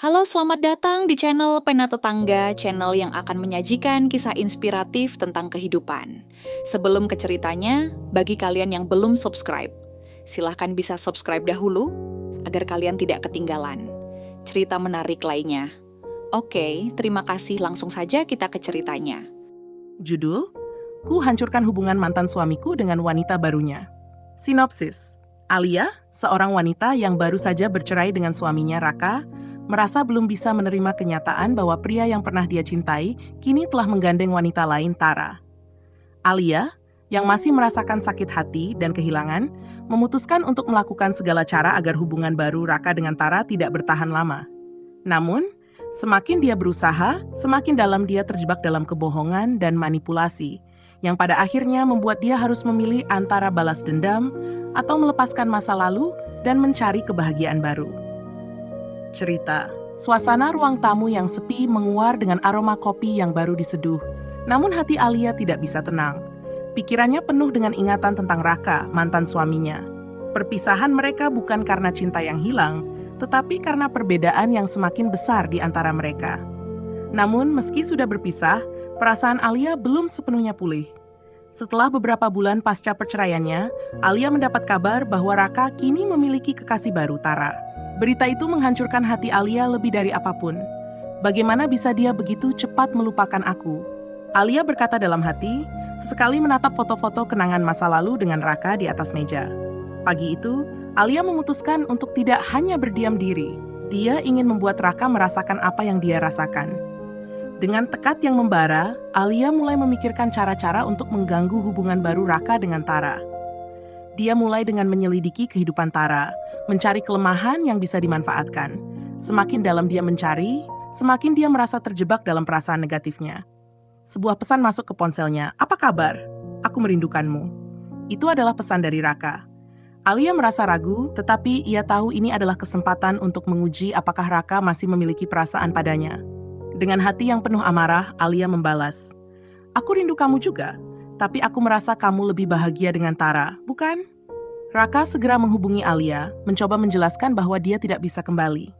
Halo, selamat datang di channel Pena Tetangga, channel yang akan menyajikan kisah inspiratif tentang kehidupan. Sebelum ke ceritanya, bagi kalian yang belum subscribe, silahkan bisa subscribe dahulu agar kalian tidak ketinggalan cerita menarik lainnya. Oke, terima kasih, langsung saja kita ke ceritanya. Judul, Ku Hancurkan Hubungan Mantan Suamiku dengan Wanita Barunya. Sinopsis, Alia, seorang wanita yang baru saja bercerai dengan suaminya Raka, merasa belum bisa menerima kenyataan bahwa pria yang pernah dia cintai kini telah menggandeng wanita lain, Tara. Alia, yang masih merasakan sakit hati dan kehilangan, memutuskan untuk melakukan segala cara agar hubungan baru Raka dengan Tara tidak bertahan lama. Namun, semakin dia berusaha, semakin dalam dia terjebak dalam kebohongan dan manipulasi, yang pada akhirnya membuat dia harus memilih antara balas dendam atau melepaskan masa lalu dan mencari kebahagiaan baru. Cerita, suasana ruang tamu yang sepi menguar dengan aroma kopi yang baru diseduh, namun hati Alia tidak bisa tenang. Pikirannya penuh dengan ingatan tentang Raka, mantan suaminya. Perpisahan mereka bukan karena cinta yang hilang, tetapi karena perbedaan yang semakin besar di antara mereka. Namun, meski sudah berpisah, perasaan Alia belum sepenuhnya pulih. Setelah beberapa bulan pasca perceraiannya, Alia mendapat kabar bahwa Raka kini memiliki kekasih baru, Tara. Berita itu menghancurkan hati Alia lebih dari apapun. Bagaimana bisa dia begitu cepat melupakan aku? Alia berkata dalam hati, sesekali menatap foto-foto kenangan masa lalu dengan Raka di atas meja. Pagi itu, Alia memutuskan untuk tidak hanya berdiam diri. Dia ingin membuat Raka merasakan apa yang dia rasakan. Dengan tekad yang membara, Alia mulai memikirkan cara-cara untuk mengganggu hubungan baru Raka dengan Tara. Dia mulai dengan menyelidiki kehidupan Tara, mencari kelemahan yang bisa dimanfaatkan. Semakin dalam dia mencari, semakin dia merasa terjebak dalam perasaan negatifnya. Sebuah pesan masuk ke ponselnya, "Apa kabar? Aku merindukanmu." Itu adalah pesan dari Raka. Alia merasa ragu, tetapi ia tahu ini adalah kesempatan untuk menguji apakah Raka masih memiliki perasaan padanya. Dengan hati yang penuh amarah, Alia membalas, "Aku rindu kamu juga, tapi aku merasa kamu lebih bahagia dengan Tara, bukan?" Raka segera menghubungi Alia, mencoba menjelaskan bahwa dia tidak bisa kembali.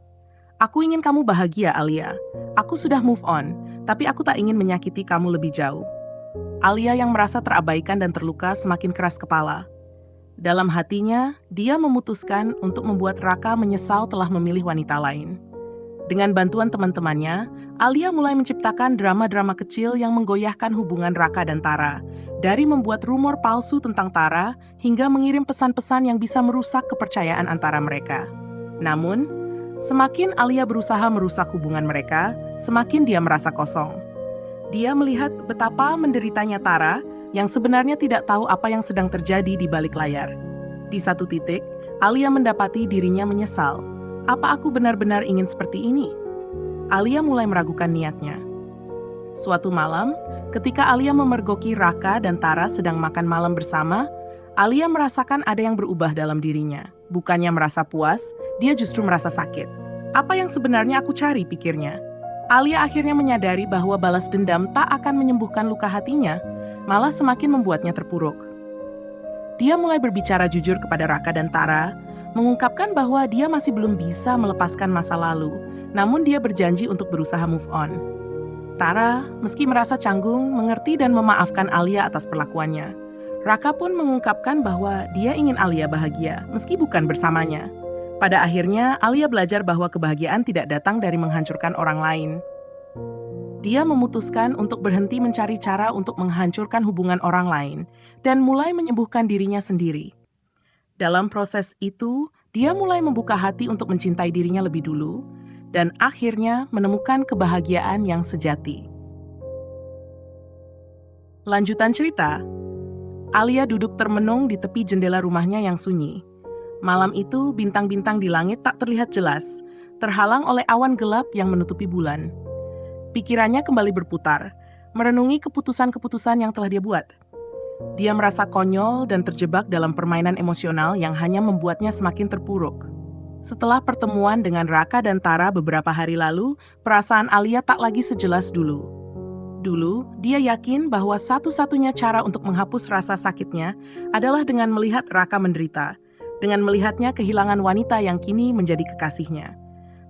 "Aku ingin kamu bahagia, Alia. Aku sudah move on, tapi aku tak ingin menyakiti kamu lebih jauh." Alia yang merasa terabaikan dan terluka semakin keras kepala. Dalam hatinya, dia memutuskan untuk membuat Raka menyesal telah memilih wanita lain. Dengan bantuan teman-temannya, Alia mulai menciptakan drama-drama kecil yang menggoyahkan hubungan Raka dan Tara, dari membuat rumor palsu tentang Tara hingga mengirim pesan-pesan yang bisa merusak kepercayaan antara mereka. Namun, semakin Alia berusaha merusak hubungan mereka, semakin dia merasa kosong. Dia melihat betapa menderitanya Tara yang sebenarnya tidak tahu apa yang sedang terjadi di balik layar. Di satu titik, Alia mendapati dirinya menyesal. Apa aku benar-benar ingin seperti ini? Alia mulai meragukan niatnya. Suatu malam, ketika Alia memergoki Raka dan Tara sedang makan malam bersama, Alia merasakan ada yang berubah dalam dirinya. Bukannya merasa puas, dia justru merasa sakit. Apa yang sebenarnya aku cari, pikirnya. Alia akhirnya menyadari bahwa balas dendam tak akan menyembuhkan luka hatinya, malah semakin membuatnya terpuruk. Dia mulai berbicara jujur kepada Raka dan Tara, mengungkapkan bahwa dia masih belum bisa melepaskan masa lalu, namun dia berjanji untuk berusaha move on. Tara, meski merasa canggung, mengerti dan memaafkan Alia atas perlakuannya. Raka pun mengungkapkan bahwa dia ingin Alia bahagia, meski bukan bersamanya. Pada akhirnya, Alia belajar bahwa kebahagiaan tidak datang dari menghancurkan orang lain. Dia memutuskan untuk berhenti mencari cara untuk menghancurkan hubungan orang lain dan mulai menyembuhkan dirinya sendiri. Dalam proses itu, dia mulai membuka hati untuk mencintai dirinya lebih dulu, dan akhirnya menemukan kebahagiaan yang sejati. Lanjutan cerita, Alia duduk termenung di tepi jendela rumahnya yang sunyi. Malam itu, bintang-bintang di langit tak terlihat jelas, terhalang oleh awan gelap yang menutupi bulan. Pikirannya kembali berputar, merenungi keputusan-keputusan yang telah dia buat. Dia merasa konyol dan terjebak dalam permainan emosional yang hanya membuatnya semakin terpuruk. Setelah pertemuan dengan Raka dan Tara beberapa hari lalu, perasaan Alia tak lagi sejelas dulu. Dulu, dia yakin bahwa satu-satunya cara untuk menghapus rasa sakitnya adalah dengan melihat Raka menderita, dengan melihatnya kehilangan wanita yang kini menjadi kekasihnya.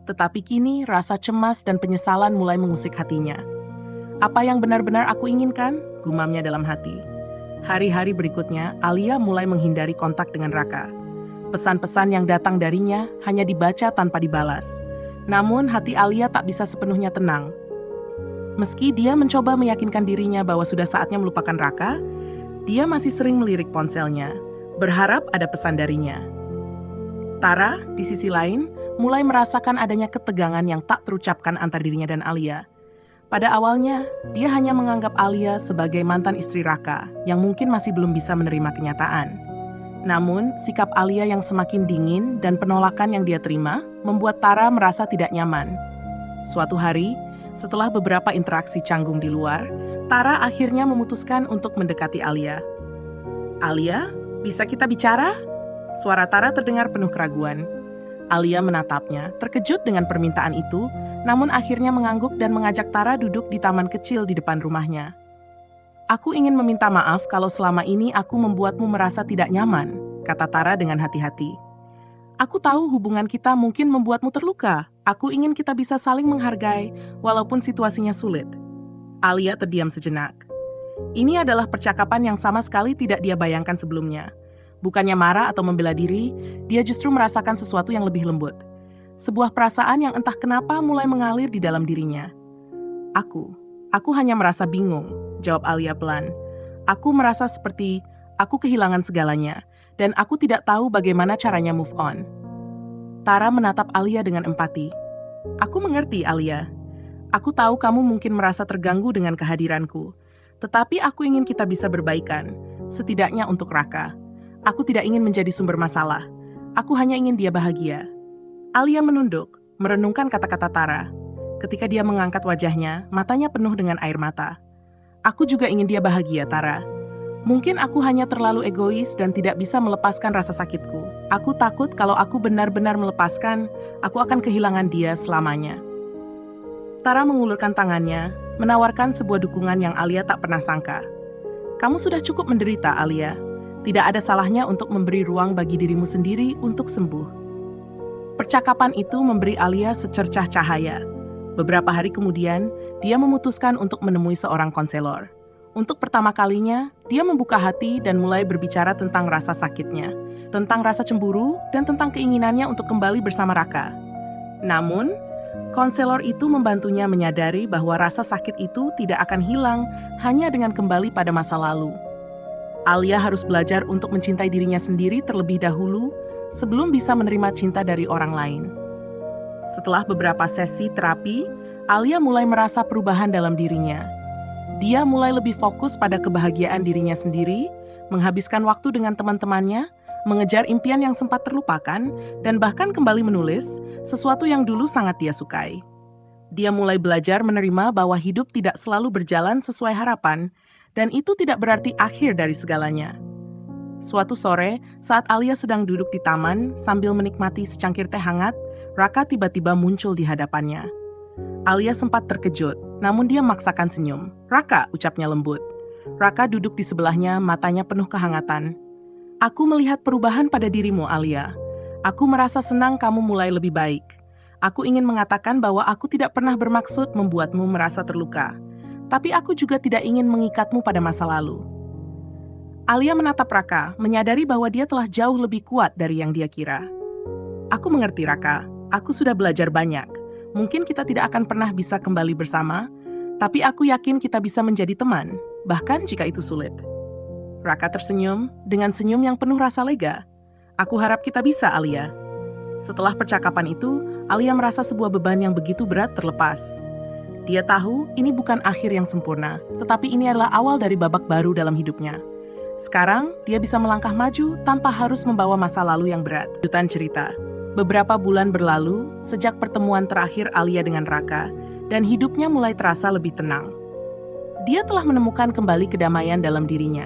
Tetapi kini rasa cemas dan penyesalan mulai mengusik hatinya. Apa yang benar-benar aku inginkan? Gumamnya dalam hati. Hari-hari berikutnya, Alia mulai menghindari kontak dengan Raka. Pesan-pesan yang datang darinya hanya dibaca tanpa dibalas. Namun hati Alia tak bisa sepenuhnya tenang. Meski dia mencoba meyakinkan dirinya bahwa sudah saatnya melupakan Raka, dia masih sering melirik ponselnya, berharap ada pesan darinya. Tara, di sisi lain, mulai merasakan adanya ketegangan yang tak terucapkan antar dirinya dan Alia. Pada awalnya, dia hanya menganggap Alia sebagai mantan istri Raka yang mungkin masih belum bisa menerima kenyataan. Namun, sikap Alia yang semakin dingin dan penolakan yang dia terima membuat Tara merasa tidak nyaman. Suatu hari, setelah beberapa interaksi canggung di luar, Tara akhirnya memutuskan untuk mendekati Alia. "Alia, bisa kita bicara?" Suara Tara terdengar penuh keraguan. Alia menatapnya, terkejut dengan permintaan itu, namun akhirnya mengangguk dan mengajak Tara duduk di taman kecil di depan rumahnya. "Aku ingin meminta maaf kalau selama ini aku membuatmu merasa tidak nyaman," kata Tara dengan hati-hati. "Aku tahu hubungan kita mungkin membuatmu terluka. Aku ingin kita bisa saling menghargai, walaupun situasinya sulit." Alia terdiam sejenak. Ini adalah percakapan yang sama sekali tidak dia bayangkan sebelumnya. Bukannya marah atau membela diri, dia justru merasakan sesuatu yang lebih lembut. Sebuah perasaan yang entah kenapa mulai mengalir di dalam dirinya. Aku hanya merasa bingung," jawab Alia pelan. "Aku merasa seperti aku kehilangan segalanya, dan aku tidak tahu bagaimana caranya move on." Tara menatap Alia dengan empati. "Aku mengerti, Alia. Aku tahu kamu mungkin merasa terganggu dengan kehadiranku, tetapi aku ingin kita bisa berbaikan, setidaknya untuk Raka. Aku tidak ingin menjadi sumber masalah. Aku hanya ingin dia bahagia." Alia menunduk, merenungkan kata-kata Tara. Ketika dia mengangkat wajahnya, matanya penuh dengan air mata. "Aku juga ingin dia bahagia, Tara. Mungkin aku hanya terlalu egois dan tidak bisa melepaskan rasa sakitku. Aku takut kalau aku benar-benar melepaskan, aku akan kehilangan dia selamanya." Tara mengulurkan tangannya, menawarkan sebuah dukungan yang Alia tak pernah sangka. "Kamu sudah cukup menderita, Alia. Tidak ada salahnya untuk memberi ruang bagi dirimu sendiri untuk sembuh." Percakapan itu memberi Alia secercah cahaya. Beberapa hari kemudian, dia memutuskan untuk menemui seorang konselor. Untuk pertama kalinya, dia membuka hati dan mulai berbicara tentang rasa sakitnya, tentang rasa cemburu, dan tentang keinginannya untuk kembali bersama Raka. Namun, konselor itu membantunya menyadari bahwa rasa sakit itu tidak akan hilang hanya dengan kembali pada masa lalu. Alia harus belajar untuk mencintai dirinya sendiri terlebih dahulu sebelum bisa menerima cinta dari orang lain. Setelah beberapa sesi terapi, Alia mulai merasa perubahan dalam dirinya. Dia mulai lebih fokus pada kebahagiaan dirinya sendiri, menghabiskan waktu dengan teman-temannya, mengejar impian yang sempat terlupakan, dan bahkan kembali menulis sesuatu yang dulu sangat dia sukai. Dia mulai belajar menerima bahwa hidup tidak selalu berjalan sesuai harapan, dan itu tidak berarti akhir dari segalanya. Suatu sore, saat Alia sedang duduk di taman sambil menikmati secangkir teh hangat, Raka tiba-tiba muncul di hadapannya. Alia sempat terkejut, namun dia memaksakan senyum. "Raka," ucapnya lembut. Raka duduk di sebelahnya, matanya penuh kehangatan. "Aku melihat perubahan pada dirimu, Alia. Aku merasa senang kamu mulai lebih baik. Aku ingin mengatakan bahwa aku tidak pernah bermaksud membuatmu merasa terluka. Tapi aku juga tidak ingin mengikatmu pada masa lalu." Alia menatap Raka, menyadari bahwa dia telah jauh lebih kuat dari yang dia kira. "Aku mengerti, Raka. Aku sudah belajar banyak. Mungkin kita tidak akan pernah bisa kembali bersama, tapi aku yakin kita bisa menjadi teman, bahkan jika itu sulit." Raka tersenyum dengan senyum yang penuh rasa lega. "Aku harap kita bisa, Alia." Setelah percakapan itu, Alia merasa sebuah beban yang begitu berat terlepas. Dia tahu ini bukan akhir yang sempurna, tetapi ini adalah awal dari babak baru dalam hidupnya. Sekarang, dia bisa melangkah maju tanpa harus membawa masa lalu yang berat. Lanjutan cerita. Beberapa bulan berlalu sejak pertemuan terakhir Alia dengan Raka, dan hidupnya mulai terasa lebih tenang. Dia telah menemukan kembali kedamaian dalam dirinya.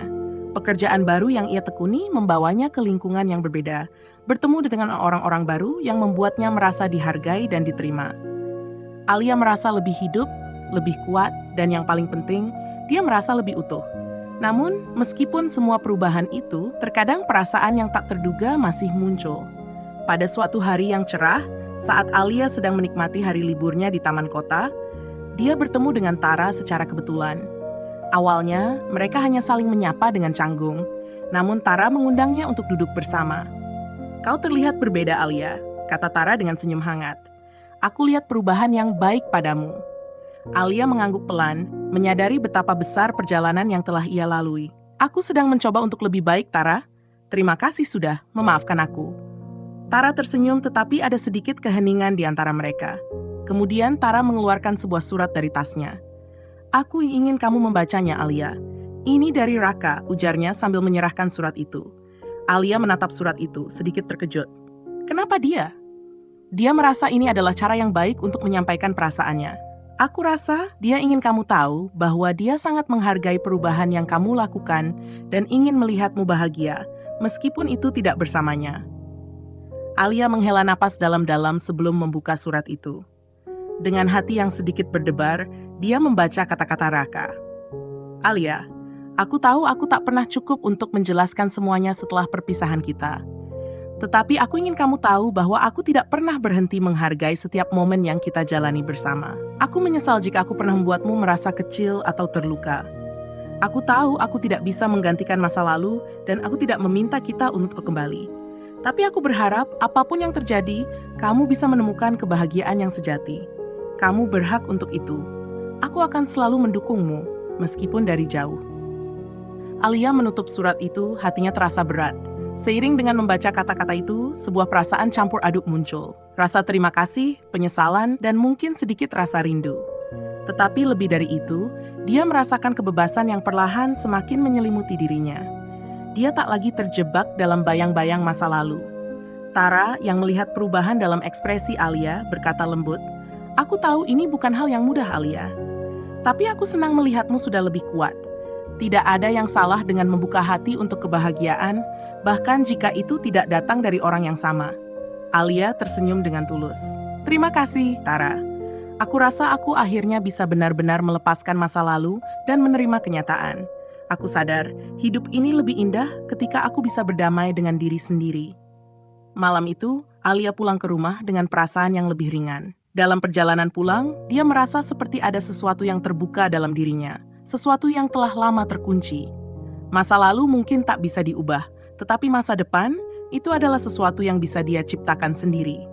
Pekerjaan baru yang ia tekuni membawanya ke lingkungan yang berbeda, bertemu dengan orang-orang baru yang membuatnya merasa dihargai dan diterima. Alia merasa lebih hidup, lebih kuat, dan yang paling penting, dia merasa lebih utuh. Namun, meskipun semua perubahan itu, terkadang perasaan yang tak terduga masih muncul. Pada suatu hari yang cerah, Saat Alia sedang menikmati hari liburnya di taman kota, dia bertemu dengan Tara secara kebetulan. Awalnya, mereka hanya saling menyapa dengan canggung, namun Tara mengundangnya untuk duduk bersama. "Kau terlihat berbeda, Alia," kata Tara dengan senyum hangat. "Aku lihat perubahan yang baik padamu." Alia mengangguk pelan, menyadari betapa besar perjalanan yang telah ia lalui. "Aku sedang mencoba untuk lebih baik, Tara. Terima kasih sudah memaafkan aku." Tara tersenyum tetapi ada sedikit keheningan di antara mereka. Kemudian Tara mengeluarkan sebuah surat dari tasnya. "Aku ingin kamu membacanya, Alia. Ini dari Raka," ujarnya sambil menyerahkan surat itu. Alia menatap surat itu, sedikit terkejut. Kenapa dia? Dia merasa ini adalah cara yang baik untuk menyampaikan perasaannya. "Aku rasa dia ingin kamu tahu bahwa dia sangat menghargai perubahan yang kamu lakukan dan ingin melihatmu bahagia, meskipun itu tidak bersamanya." Alia menghela napas dalam-dalam sebelum membuka surat itu. Dengan hati yang sedikit berdebar, dia membaca kata-kata Raka. "Alia, aku tahu aku tak pernah cukup untuk menjelaskan semuanya setelah perpisahan kita. Tetapi aku ingin kamu tahu bahwa aku tidak pernah berhenti menghargai setiap momen yang kita jalani bersama. Aku menyesal jika aku pernah membuatmu merasa kecil atau terluka. Aku tahu aku tidak bisa menggantikan masa lalu dan aku tidak meminta kita untuk kembali. Tapi aku berharap apapun yang terjadi, kamu bisa menemukan kebahagiaan yang sejati. Kamu berhak untuk itu. Aku akan selalu mendukungmu, meskipun dari jauh." Alia menutup surat itu, hatinya terasa berat. Seiring dengan membaca kata-kata itu, sebuah perasaan campur aduk muncul. Rasa terima kasih, penyesalan, dan mungkin sedikit rasa rindu. Tetapi lebih dari itu, dia merasakan kebebasan yang perlahan semakin menyelimuti dirinya. Dia tak lagi terjebak dalam bayang-bayang masa lalu. Tara yang melihat perubahan dalam ekspresi Alia berkata lembut, "Aku tahu ini bukan hal yang mudah, Alia. Tapi aku senang melihatmu sudah lebih kuat. Tidak ada yang salah dengan membuka hati untuk kebahagiaan, bahkan jika itu tidak datang dari orang yang sama." Alia tersenyum dengan tulus. "Terima kasih, Tara. Aku rasa aku akhirnya bisa benar-benar melepaskan masa lalu dan menerima kenyataan. Aku sadar, hidup ini lebih indah ketika aku bisa berdamai dengan diri sendiri." Malam itu, Alia pulang ke rumah dengan perasaan yang lebih ringan. Dalam perjalanan pulang, dia merasa seperti ada sesuatu yang terbuka dalam dirinya, sesuatu yang telah lama terkunci. Masa lalu mungkin tak bisa diubah, tetapi masa depan itu adalah sesuatu yang bisa dia ciptakan sendiri.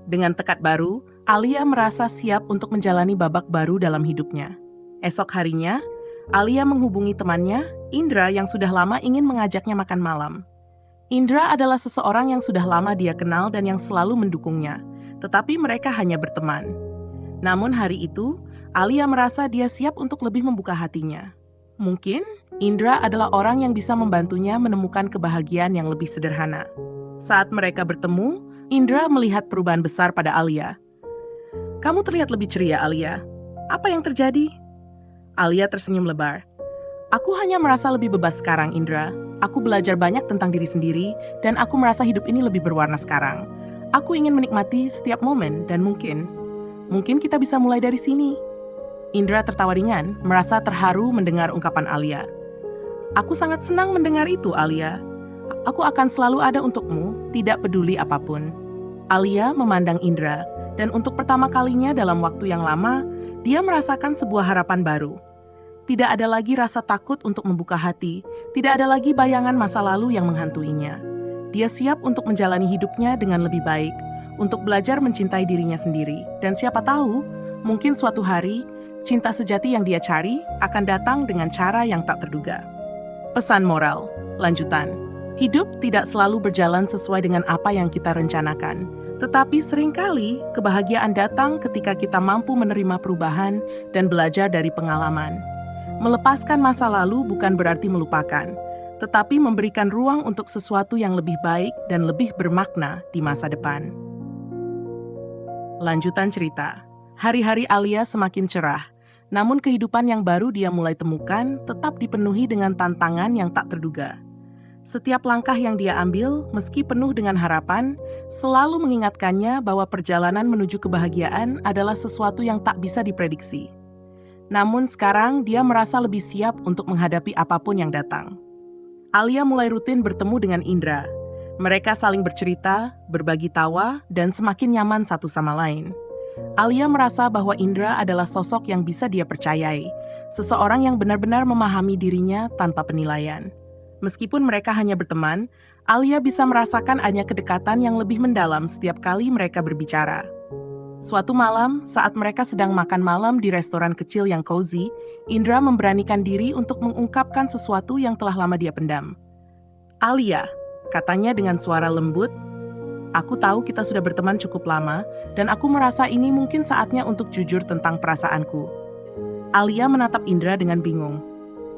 Dengan tekad baru, Alia merasa siap untuk menjalani babak baru dalam hidupnya. Esok harinya, Alia menghubungi temannya, Indra, yang sudah lama ingin mengajaknya makan malam. Indra adalah seseorang yang sudah lama dia kenal dan yang selalu mendukungnya, tetapi mereka hanya berteman. Namun hari itu, Alia merasa dia siap untuk lebih membuka hatinya. Mungkin, Indra adalah orang yang bisa membantunya menemukan kebahagiaan yang lebih sederhana. Saat mereka bertemu, Indra melihat perubahan besar pada Alia. "Kamu terlihat lebih ceria, Alia. Apa yang terjadi?" Alia tersenyum lebar. "Aku hanya merasa lebih bebas sekarang, Indra. Aku belajar banyak tentang diri sendiri, dan aku merasa hidup ini lebih berwarna sekarang. Aku ingin menikmati setiap momen, dan mungkin kita bisa mulai dari sini." Indra tertawa ringan, merasa terharu mendengar ungkapan Alia. "Aku sangat senang mendengar itu, Alia. Aku akan selalu ada untukmu, tidak peduli apapun." Alia memandang Indra, dan untuk pertama kalinya dalam waktu yang lama, dia merasakan sebuah harapan baru. Tidak ada lagi rasa takut untuk membuka hati, tidak ada lagi bayangan masa lalu yang menghantuinya. Dia siap untuk menjalani hidupnya dengan lebih baik, untuk belajar mencintai dirinya sendiri. Dan siapa tahu, mungkin suatu hari, cinta sejati yang dia cari akan datang dengan cara yang tak terduga. Pesan moral, lanjutan. Hidup tidak selalu berjalan sesuai dengan apa yang kita rencanakan. Tetapi seringkali kebahagiaan datang ketika kita mampu menerima perubahan dan belajar dari pengalaman. Melepaskan masa lalu bukan berarti melupakan, tetapi memberikan ruang untuk sesuatu yang lebih baik dan lebih bermakna di masa depan. Lanjutan cerita. Hari-hari Alia semakin cerah, namun kehidupan yang baru dia mulai temukan tetap dipenuhi dengan tantangan yang tak terduga. Setiap langkah yang dia ambil, meski penuh dengan harapan, selalu mengingatkannya bahwa perjalanan menuju kebahagiaan adalah sesuatu yang tak bisa diprediksi. Namun sekarang dia merasa lebih siap untuk menghadapi apapun yang datang. Alia mulai rutin bertemu dengan Indra. Mereka saling bercerita, berbagi tawa, dan semakin nyaman satu sama lain. Alia merasa bahwa Indra adalah sosok yang bisa dia percayai, seseorang yang benar-benar memahami dirinya tanpa penilaian. Meskipun mereka hanya berteman, Alia bisa merasakan adanya kedekatan yang lebih mendalam setiap kali mereka berbicara. Suatu malam, saat mereka sedang makan malam di restoran kecil yang cozy, Indra memberanikan diri untuk mengungkapkan sesuatu yang telah lama dia pendam. "Alia," katanya dengan suara lembut, "aku tahu kita sudah berteman cukup lama, dan aku merasa ini mungkin saatnya untuk jujur tentang perasaanku." Alia menatap Indra dengan bingung.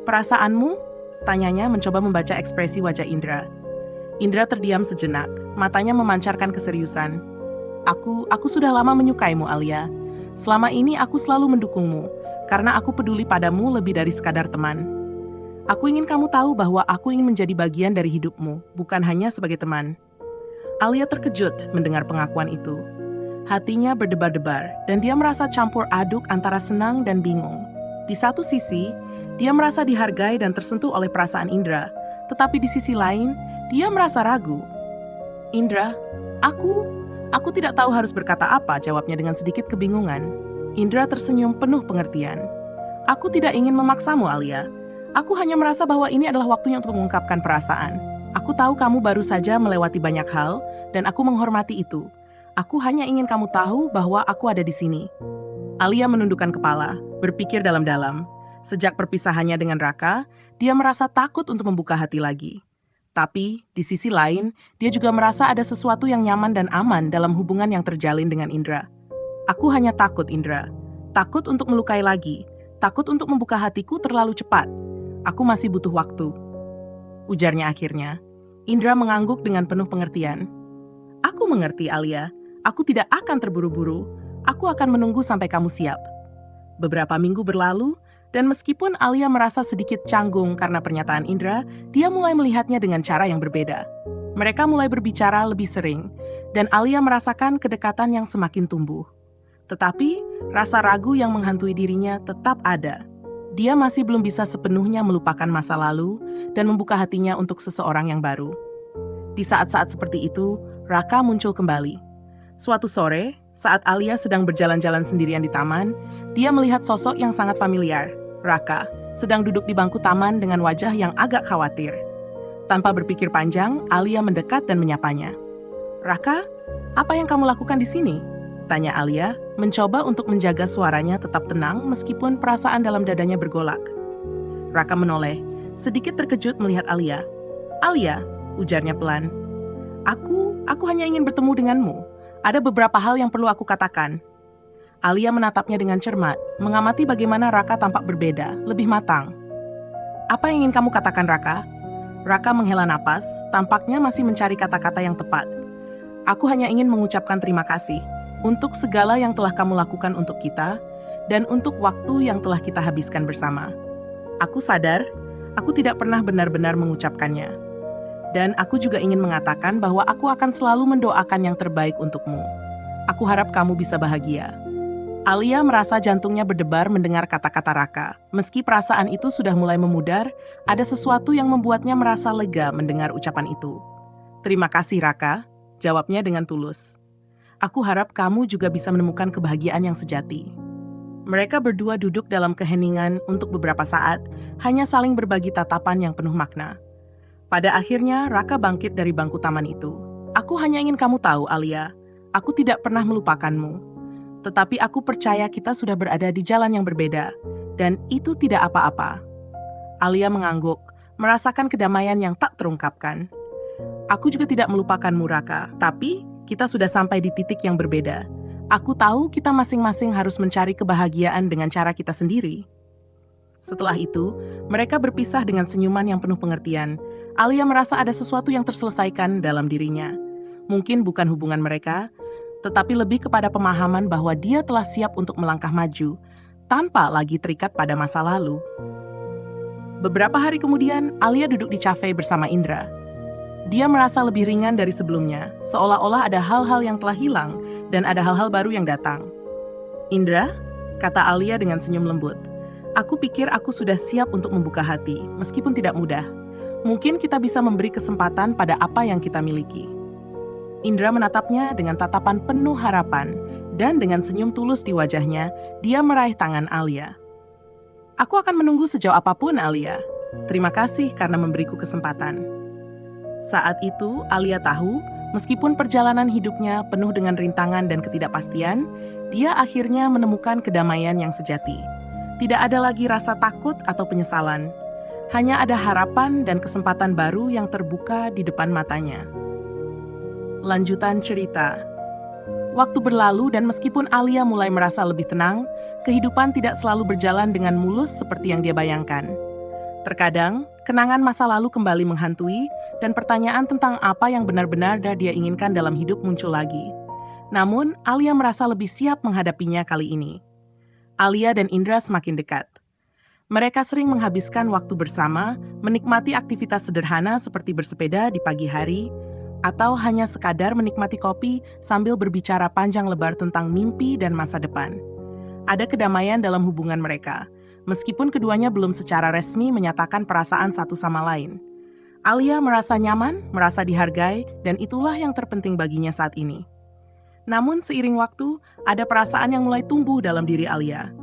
"Perasaanmu?" tanyanya mencoba membaca ekspresi wajah Indra. Indra terdiam sejenak, matanya memancarkan keseriusan. Aku sudah lama menyukaimu, Alia. Selama ini aku selalu mendukungmu, karena aku peduli padamu lebih dari sekadar teman. Aku ingin kamu tahu bahwa aku ingin menjadi bagian dari hidupmu, bukan hanya sebagai teman." Alia terkejut mendengar pengakuan itu. Hatinya berdebar-debar, dan dia merasa campur aduk antara senang dan bingung. Di satu sisi, dia merasa dihargai dan tersentuh oleh perasaan Indra, tetapi di sisi lain, dia merasa ragu. "Indra, Aku tidak tahu harus berkata apa," jawabnya dengan sedikit kebingungan. Indra tersenyum penuh pengertian. "Aku tidak ingin memaksamu, Alia. Aku hanya merasa bahwa ini adalah waktunya untuk mengungkapkan perasaan. Aku tahu kamu baru saja melewati banyak hal, dan aku menghormati itu. Aku hanya ingin kamu tahu bahwa aku ada di sini." Alia menundukkan kepala, berpikir dalam-dalam. Sejak perpisahannya dengan Raka, dia merasa takut untuk membuka hati lagi. Tapi, di sisi lain, dia juga merasa ada sesuatu yang nyaman dan aman dalam hubungan yang terjalin dengan Indra. "Aku hanya takut, Indra. Takut untuk melukai lagi. Takut untuk membuka hatiku terlalu cepat. Aku masih butuh waktu," ujarnya akhirnya. Indra mengangguk dengan penuh pengertian. "Aku mengerti, Alia. Aku tidak akan terburu-buru. Aku akan menunggu sampai kamu siap." Beberapa minggu berlalu, dan meskipun Alia merasa sedikit canggung karena pernyataan Indra, dia mulai melihatnya dengan cara yang berbeda. Mereka mulai berbicara lebih sering, dan Alia merasakan kedekatan yang semakin tumbuh. Tetapi, rasa ragu yang menghantui dirinya tetap ada. Dia masih belum bisa sepenuhnya melupakan masa lalu dan membuka hatinya untuk seseorang yang baru. Di saat-saat seperti itu, Raka muncul kembali. Suatu sore, saat Alia sedang berjalan-jalan sendirian di taman, dia melihat sosok yang sangat familiar. Raka sedang duduk di bangku taman dengan wajah yang agak khawatir. Tanpa berpikir panjang, Alia mendekat dan menyapanya. "Raka, apa yang kamu lakukan di sini?" tanya Alia, mencoba untuk menjaga suaranya tetap tenang meskipun perasaan dalam dadanya bergolak. Raka menoleh, sedikit terkejut melihat Alia. "Alia," ujarnya pelan, Aku hanya ingin bertemu denganmu. Ada beberapa hal yang perlu aku katakan." Alia menatapnya dengan cermat, mengamati bagaimana Raka tampak berbeda, lebih matang. "Apa yang ingin kamu katakan, Raka?" Raka menghela napas, tampaknya masih mencari kata-kata yang tepat. "Aku hanya ingin mengucapkan terima kasih untuk segala yang telah kamu lakukan untuk kita, dan untuk waktu yang telah kita habiskan bersama. Aku sadar, aku tidak pernah benar-benar mengucapkannya. Dan aku juga ingin mengatakan bahwa aku akan selalu mendoakan yang terbaik untukmu. Aku harap kamu bisa bahagia." Alia merasa jantungnya berdebar mendengar kata-kata Raka. Meski perasaan itu sudah mulai memudar, ada sesuatu yang membuatnya merasa lega mendengar ucapan itu. "Terima kasih, Raka," jawabnya dengan tulus. "Aku harap kamu juga bisa menemukan kebahagiaan yang sejati." Mereka berdua duduk dalam keheningan untuk beberapa saat, hanya saling berbagi tatapan yang penuh makna. Pada akhirnya, Raka bangkit dari bangku taman itu. "Aku hanya ingin kamu tahu, Alia, aku tidak pernah melupakanmu. Tetapi aku percaya kita sudah berada di jalan yang berbeda, dan itu tidak apa-apa." Alia mengangguk, merasakan kedamaian yang tak terungkapkan. "Aku juga tidak melupakanmu, Raka, tapi kita sudah sampai di titik yang berbeda. Aku tahu kita masing-masing harus mencari kebahagiaan dengan cara kita sendiri." Setelah itu, mereka berpisah dengan senyuman yang penuh pengertian. Alia merasa ada sesuatu yang terselesaikan dalam dirinya. Mungkin bukan hubungan mereka, tetapi lebih kepada pemahaman bahwa dia telah siap untuk melangkah maju, tanpa lagi terikat pada masa lalu. Beberapa hari kemudian, Alia duduk di cafe bersama Indra. Dia merasa lebih ringan dari sebelumnya, seolah-olah ada hal-hal yang telah hilang, dan ada hal-hal baru yang datang. "Indra," kata Alia dengan senyum lembut, "aku pikir aku sudah siap untuk membuka hati, meskipun tidak mudah. mungkin kita bisa memberi kesempatan pada apa yang kita miliki. Indra menatapnya dengan tatapan penuh harapan, dan dengan senyum tulus di wajahnya, dia meraih tangan Alia. Aku akan menunggu sejauh apapun, Alia. Terima kasih karena memberiku kesempatan. Saat itu, Alia tahu, meskipun perjalanan hidupnya penuh dengan rintangan dan ketidakpastian, dia akhirnya menemukan kedamaian yang sejati. Tidak ada lagi rasa takut atau penyesalan. Hanya ada harapan dan kesempatan baru yang terbuka di depan matanya. Lanjutan cerita. Waktu berlalu dan meskipun Alia mulai merasa lebih tenang, kehidupan tidak selalu berjalan dengan mulus seperti yang dia bayangkan. Terkadang, kenangan masa lalu kembali menghantui dan pertanyaan tentang apa yang benar-benar dia inginkan dalam hidup muncul lagi. Namun, Alia merasa lebih siap menghadapinya kali ini. Alia dan Indra semakin dekat. Mereka sering menghabiskan waktu bersama, menikmati aktivitas sederhana seperti bersepeda di pagi hari, atau hanya sekadar menikmati kopi sambil berbicara panjang lebar tentang mimpi dan masa depan. Ada kedamaian dalam hubungan mereka, meskipun keduanya belum secara resmi menyatakan perasaan satu sama lain. Alia merasa nyaman, merasa dihargai, dan itulah yang terpenting baginya saat ini. Namun seiring waktu, ada perasaan yang mulai tumbuh dalam diri Alia.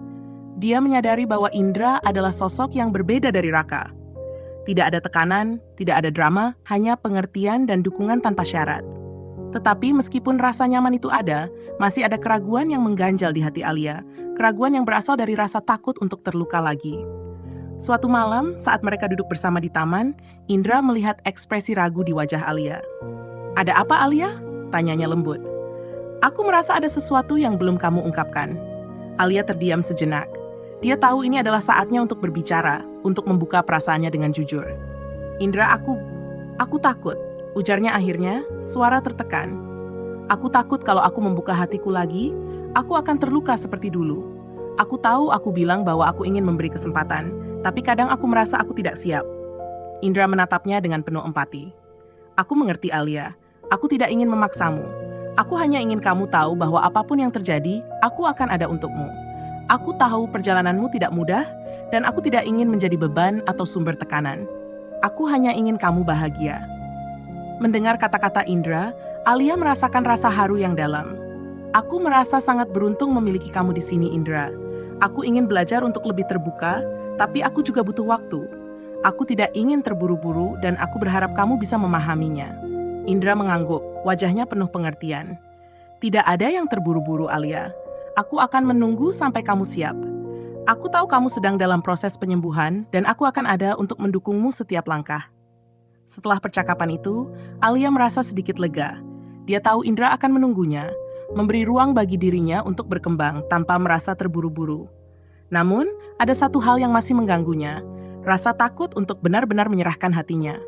Dia menyadari bahwa Indra adalah sosok yang berbeda dari Raka. Tidak ada tekanan, tidak ada drama, hanya pengertian dan dukungan tanpa syarat. Tetapi meskipun rasa nyaman itu ada, masih ada keraguan yang mengganjal di hati Alia, keraguan yang berasal dari rasa takut untuk terluka lagi. Suatu malam, saat mereka duduk bersama di taman, Indra melihat ekspresi ragu di wajah Alia. "Ada apa, Alia?" tanyanya lembut. "Aku merasa ada sesuatu yang belum kamu ungkapkan." Alia terdiam sejenak. Dia tahu ini adalah saatnya untuk berbicara, untuk membuka perasaannya dengan jujur. "Indra, aku takut," ujarnya akhirnya, suara tertekan. "Aku takut kalau aku membuka hatiku lagi, aku akan terluka seperti dulu. Aku tahu aku bilang bahwa aku ingin memberi kesempatan, tapi kadang aku merasa aku tidak siap." Indra menatapnya dengan penuh empati. "Aku mengerti, Alia. Aku tidak ingin memaksamu. Aku hanya ingin kamu tahu bahwa apapun yang terjadi, aku akan ada untukmu. Aku tahu perjalananmu tidak mudah, dan aku tidak ingin menjadi beban atau sumber tekanan. Aku hanya ingin kamu bahagia." Mendengar kata-kata Indra, Alia merasakan rasa haru yang dalam. "Aku merasa sangat beruntung memiliki kamu di sini, Indra. Aku ingin belajar untuk lebih terbuka, tapi aku juga butuh waktu. Aku tidak ingin terburu-buru dan aku berharap kamu bisa memahaminya." Indra mengangguk, wajahnya penuh pengertian. "Tidak ada yang terburu-buru, Alia. Aku akan menunggu sampai kamu siap. Aku tahu kamu sedang dalam proses penyembuhan dan aku akan ada untuk mendukungmu setiap langkah." Setelah percakapan itu, Alia merasa sedikit lega. Dia tahu Indra akan menunggunya, memberi ruang bagi dirinya untuk berkembang tanpa merasa terburu-buru. Namun, ada satu hal yang masih mengganggunya, rasa takut untuk benar-benar menyerahkan hatinya.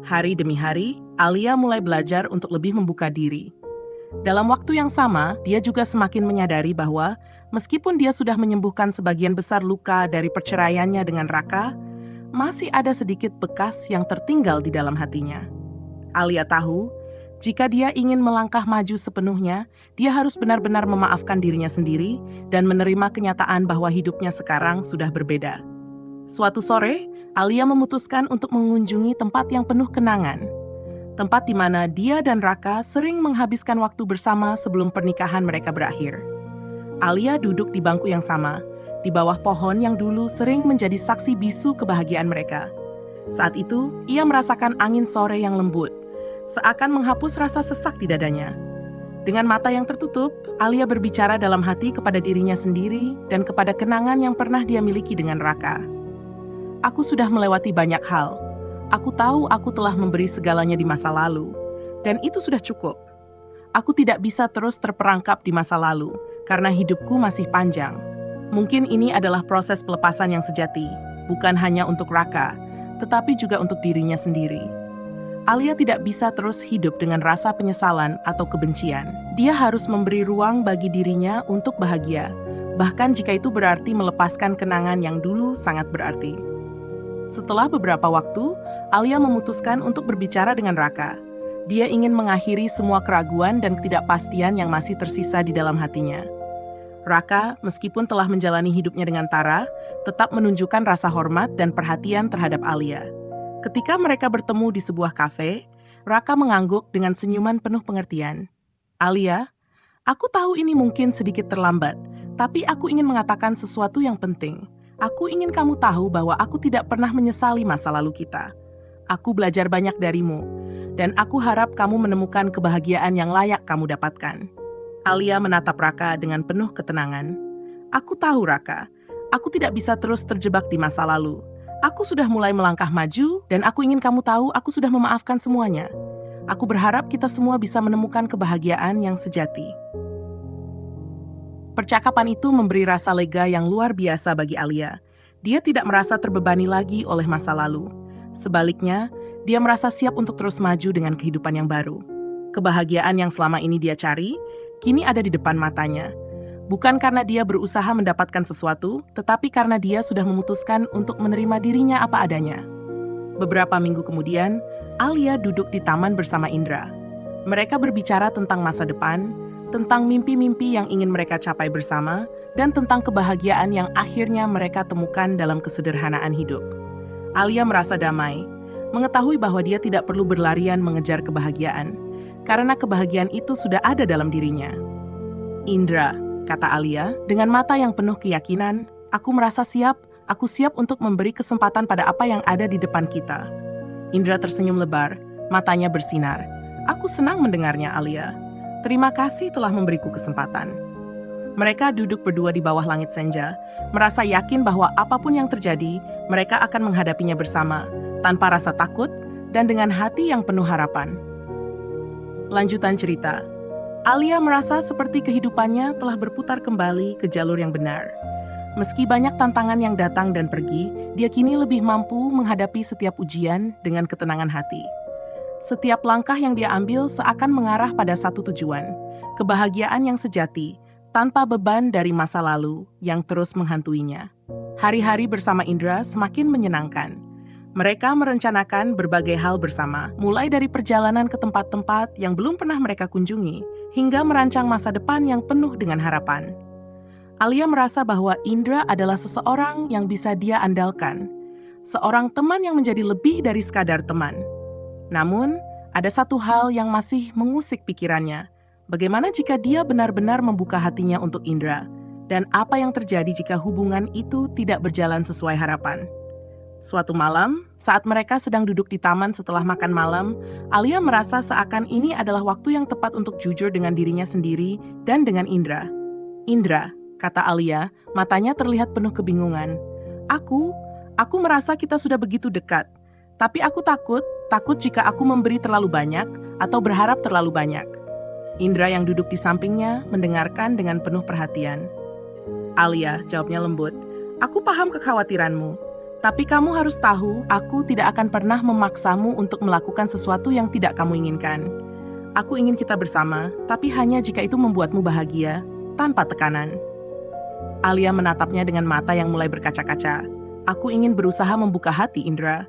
Hari demi hari, Alia mulai belajar untuk lebih membuka diri. Dalam waktu yang sama, dia juga semakin menyadari bahwa meskipun dia sudah menyembuhkan sebagian besar luka dari perceraiannya dengan Raka, masih ada sedikit bekas yang tertinggal di dalam hatinya. Alia tahu, jika dia ingin melangkah maju sepenuhnya, dia harus benar-benar memaafkan dirinya sendiri dan menerima kenyataan bahwa hidupnya sekarang sudah berbeda. Suatu sore, Alia memutuskan untuk mengunjungi tempat yang penuh kenangan. Tempat di mana dia dan Raka sering menghabiskan waktu bersama sebelum pernikahan mereka berakhir. Alia duduk di bangku yang sama, di bawah pohon yang dulu sering menjadi saksi bisu kebahagiaan mereka. Saat itu, ia merasakan angin sore yang lembut, seakan menghapus rasa sesak di dadanya. Dengan mata yang tertutup, Alia berbicara dalam hati kepada dirinya sendiri dan kepada kenangan yang pernah dia miliki dengan Raka. "Aku sudah melewati banyak hal. Aku tahu aku telah memberi segalanya di masa lalu, dan itu sudah cukup. Aku tidak bisa terus terperangkap di masa lalu, karena hidupku masih panjang. Mungkin ini adalah proses pelepasan yang sejati, bukan hanya untuk Raka, tetapi juga untuk dirinya sendiri." Alia tidak bisa terus hidup dengan rasa penyesalan atau kebencian. Dia harus memberi ruang bagi dirinya untuk bahagia, bahkan jika itu berarti melepaskan kenangan yang dulu sangat berarti. Setelah beberapa waktu, Alia memutuskan untuk berbicara dengan Raka. Dia ingin mengakhiri semua keraguan dan ketidakpastian yang masih tersisa di dalam hatinya. Raka, meskipun telah menjalani hidupnya dengan Tara, tetap menunjukkan rasa hormat dan perhatian terhadap Alia. Ketika mereka bertemu di sebuah kafe, Raka mengangguk dengan senyuman penuh pengertian. Alia, aku tahu ini mungkin sedikit terlambat, tapi aku ingin mengatakan sesuatu yang penting. Aku ingin kamu tahu bahwa aku tidak pernah menyesali masa lalu kita. Aku belajar banyak darimu, dan aku harap kamu menemukan kebahagiaan yang layak kamu dapatkan. Alia menatap Raka dengan penuh ketenangan. Aku tahu, Raka, aku tidak bisa terus terjebak di masa lalu. Aku sudah mulai melangkah maju, dan aku ingin kamu tahu aku sudah memaafkan semuanya. Aku berharap kita semua bisa menemukan kebahagiaan yang sejati. Percakapan itu memberi rasa lega yang luar biasa bagi Alia. Dia tidak merasa terbebani lagi oleh masa lalu. Sebaliknya, dia merasa siap untuk terus maju dengan kehidupan yang baru. Kebahagiaan yang selama ini dia cari, kini ada di depan matanya. Bukan karena dia berusaha mendapatkan sesuatu, tetapi karena dia sudah memutuskan untuk menerima dirinya apa adanya. Beberapa minggu kemudian, Alia duduk di taman bersama Indra. Mereka berbicara tentang masa depan, tentang mimpi-mimpi yang ingin mereka capai bersama, dan tentang kebahagiaan yang akhirnya mereka temukan dalam kesederhanaan hidup. Alia merasa damai, mengetahui bahwa dia tidak perlu berlarian mengejar kebahagiaan, karena kebahagiaan itu sudah ada dalam dirinya. Indra, kata Alia, dengan mata yang penuh keyakinan, aku merasa siap, aku siap untuk memberi kesempatan pada apa yang ada di depan kita. Indra tersenyum lebar, matanya bersinar. Aku senang mendengarnya, Alia. Terima kasih telah memberiku kesempatan. Mereka duduk berdua di bawah langit senja, merasa yakin bahwa apapun yang terjadi, mereka akan menghadapinya bersama, tanpa rasa takut dan dengan hati yang penuh harapan. Lanjutan cerita. Alia merasa seperti kehidupannya telah berputar kembali ke jalur yang benar. Meski banyak tantangan yang datang dan pergi, dia kini lebih mampu menghadapi setiap ujian dengan ketenangan hati. Setiap langkah yang dia ambil seakan mengarah pada satu tujuan, kebahagiaan yang sejati, tanpa beban dari masa lalu yang terus menghantuinya. Hari-hari bersama Indra semakin menyenangkan. Mereka merencanakan berbagai hal bersama, mulai dari perjalanan ke tempat-tempat yang belum pernah mereka kunjungi, hingga merancang masa depan yang penuh dengan harapan. Alia merasa bahwa Indra adalah seseorang yang bisa dia andalkan, seorang teman yang menjadi lebih dari sekadar teman. Namun, ada satu hal yang masih mengusik pikirannya. Bagaimana jika dia benar-benar membuka hatinya untuk Indra? Dan apa yang terjadi jika hubungan itu tidak berjalan sesuai harapan? Suatu malam, saat mereka sedang duduk di taman setelah makan malam, Alia merasa seakan ini adalah waktu yang tepat untuk jujur dengan dirinya sendiri dan dengan Indra. Indra, kata Alia, matanya terlihat penuh kebingungan. Aku merasa kita sudah begitu dekat. Tapi aku takut jika aku memberi terlalu banyak atau berharap terlalu banyak. Indra yang duduk di sampingnya mendengarkan dengan penuh perhatian. Alia, jawabnya lembut, aku paham kekhawatiranmu. Tapi kamu harus tahu, aku tidak akan pernah memaksamu untuk melakukan sesuatu yang tidak kamu inginkan. Aku ingin kita bersama, tapi hanya jika itu membuatmu bahagia, tanpa tekanan. Alia menatapnya dengan mata yang mulai berkaca-kaca. Aku ingin berusaha membuka hati, Indra.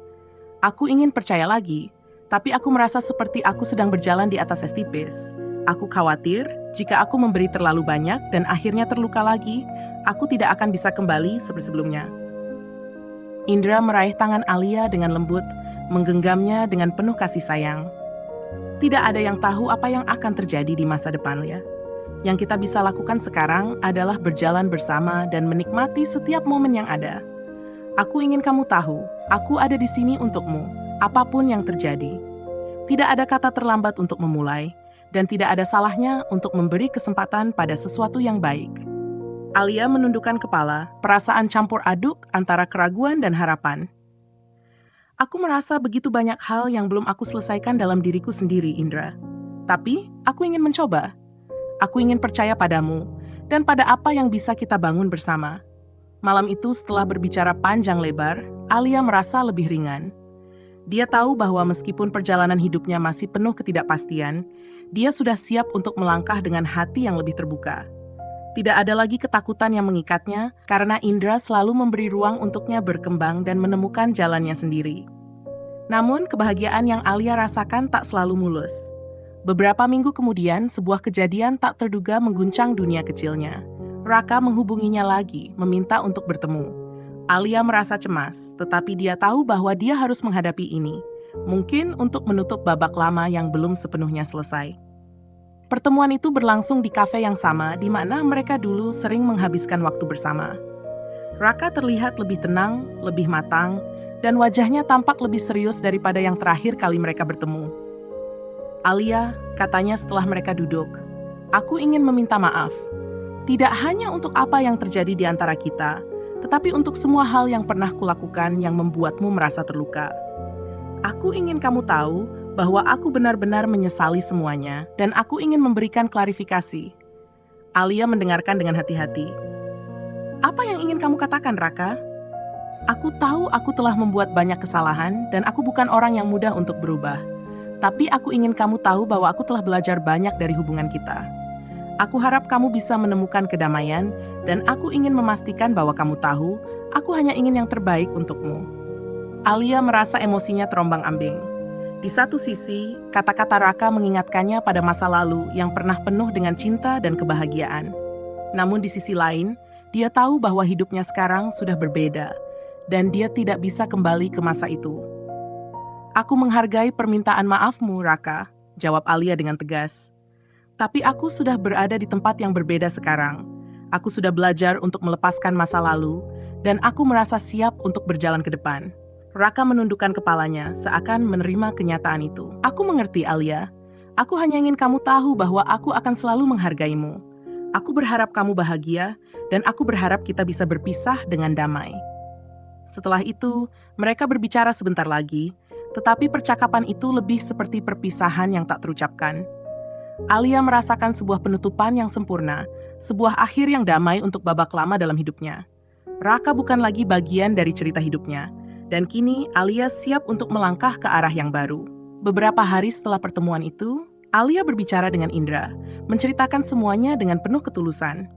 Aku ingin percaya lagi, tapi aku merasa seperti aku sedang berjalan di atas es tipis. Aku khawatir, jika aku memberi terlalu banyak dan akhirnya terluka lagi, aku tidak akan bisa kembali seperti sebelumnya. Indra meraih tangan Alia dengan lembut, menggenggamnya dengan penuh kasih sayang. Tidak ada yang tahu apa yang akan terjadi di masa depan, ya. Yang kita bisa lakukan sekarang adalah berjalan bersama dan menikmati setiap momen yang ada. Aku ingin kamu tahu, aku ada di sini untukmu, apapun yang terjadi. Tidak ada kata terlambat untuk memulai, dan tidak ada salahnya untuk memberi kesempatan pada sesuatu yang baik. Alia menundukkan kepala, perasaan campur aduk antara keraguan dan harapan. Aku merasa begitu banyak hal yang belum aku selesaikan dalam diriku sendiri, Indra. Tapi, aku ingin mencoba. Aku ingin percaya padamu, dan pada apa yang bisa kita bangun bersama. Malam itu setelah berbicara panjang lebar, Alia merasa lebih ringan. Dia tahu bahwa meskipun perjalanan hidupnya masih penuh ketidakpastian, dia sudah siap untuk melangkah dengan hati yang lebih terbuka. Tidak ada lagi ketakutan yang mengikatnya karena Indra selalu memberi ruang untuknya berkembang dan menemukan jalannya sendiri. Namun kebahagiaan yang Alia rasakan tak selalu mulus. Beberapa minggu kemudian, sebuah kejadian tak terduga mengguncang dunia kecilnya. Raka menghubunginya lagi, meminta untuk bertemu. Alia merasa cemas, tetapi dia tahu bahwa dia harus menghadapi ini. Mungkin untuk menutup babak lama yang belum sepenuhnya selesai. Pertemuan itu berlangsung di kafe yang sama di mana mereka dulu sering menghabiskan waktu bersama. Raka terlihat lebih tenang, lebih matang, dan wajahnya tampak lebih serius daripada yang terakhir kali mereka bertemu. Alia, katanya setelah mereka duduk, aku ingin meminta maaf. Tidak hanya untuk apa yang terjadi di antara kita, tetapi untuk semua hal yang pernah kulakukan yang membuatmu merasa terluka. Aku ingin kamu tahu bahwa aku benar-benar menyesali semuanya dan aku ingin memberikan klarifikasi. Alia mendengarkan dengan hati-hati. Apa yang ingin kamu katakan, Raka? Aku tahu aku telah membuat banyak kesalahan dan aku bukan orang yang mudah untuk berubah. Tapi aku ingin kamu tahu bahwa aku telah belajar banyak dari hubungan kita. Aku harap kamu bisa menemukan kedamaian dan aku ingin memastikan bahwa kamu tahu, aku hanya ingin yang terbaik untukmu. Alia merasa emosinya terombang-ambing. Di satu sisi, kata-kata Raka mengingatkannya pada masa lalu yang pernah penuh dengan cinta dan kebahagiaan. Namun di sisi lain, dia tahu bahwa hidupnya sekarang sudah berbeda, dan dia tidak bisa kembali ke masa itu. Aku menghargai permintaan maafmu, Raka, jawab Alia dengan tegas. Tapi aku sudah berada di tempat yang berbeda sekarang. Aku sudah belajar untuk melepaskan masa lalu, dan aku merasa siap untuk berjalan ke depan. Raka menundukkan kepalanya, seakan menerima kenyataan itu. Aku mengerti, Alia. Aku hanya ingin kamu tahu bahwa aku akan selalu menghargaimu. Aku berharap kamu bahagia, dan aku berharap kita bisa berpisah dengan damai. Setelah itu, mereka berbicara sebentar lagi, tetapi percakapan itu lebih seperti perpisahan yang tak terucapkan. Alia merasakan sebuah penutupan yang sempurna, sebuah akhir yang damai untuk babak lama dalam hidupnya. Raka bukan lagi bagian dari cerita hidupnya, dan kini Alia siap untuk melangkah ke arah yang baru. Beberapa hari setelah pertemuan itu, Alia berbicara dengan Indra, menceritakan semuanya dengan penuh ketulusan.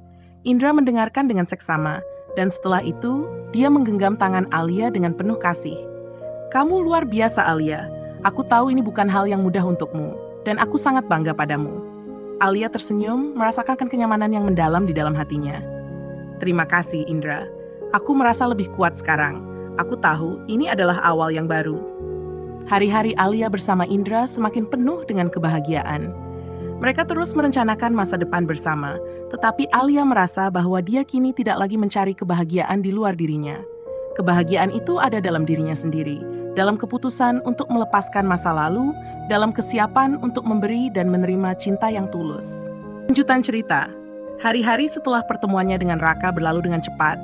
Indra mendengarkan dengan seksama, dan setelah itu, dia menggenggam tangan Alia dengan penuh kasih. Kamu luar biasa, Alia. Aku tahu ini bukan hal yang mudah untukmu, dan aku sangat bangga padamu. Alia tersenyum, merasakan kenyamanan yang mendalam di dalam hatinya. Terima kasih, Indra. Aku merasa lebih kuat sekarang. Aku tahu ini adalah awal yang baru. Hari-hari Alia bersama Indra semakin penuh dengan kebahagiaan. Mereka terus merencanakan masa depan bersama, tetapi Alia merasa bahwa dia kini tidak lagi mencari kebahagiaan di luar dirinya. Kebahagiaan itu ada dalam dirinya sendiri, dalam keputusan untuk melepaskan masa lalu, dalam kesiapan untuk memberi dan menerima cinta yang tulus. Lanjutan cerita. Hari-hari setelah pertemuannya dengan Raka berlalu dengan cepat,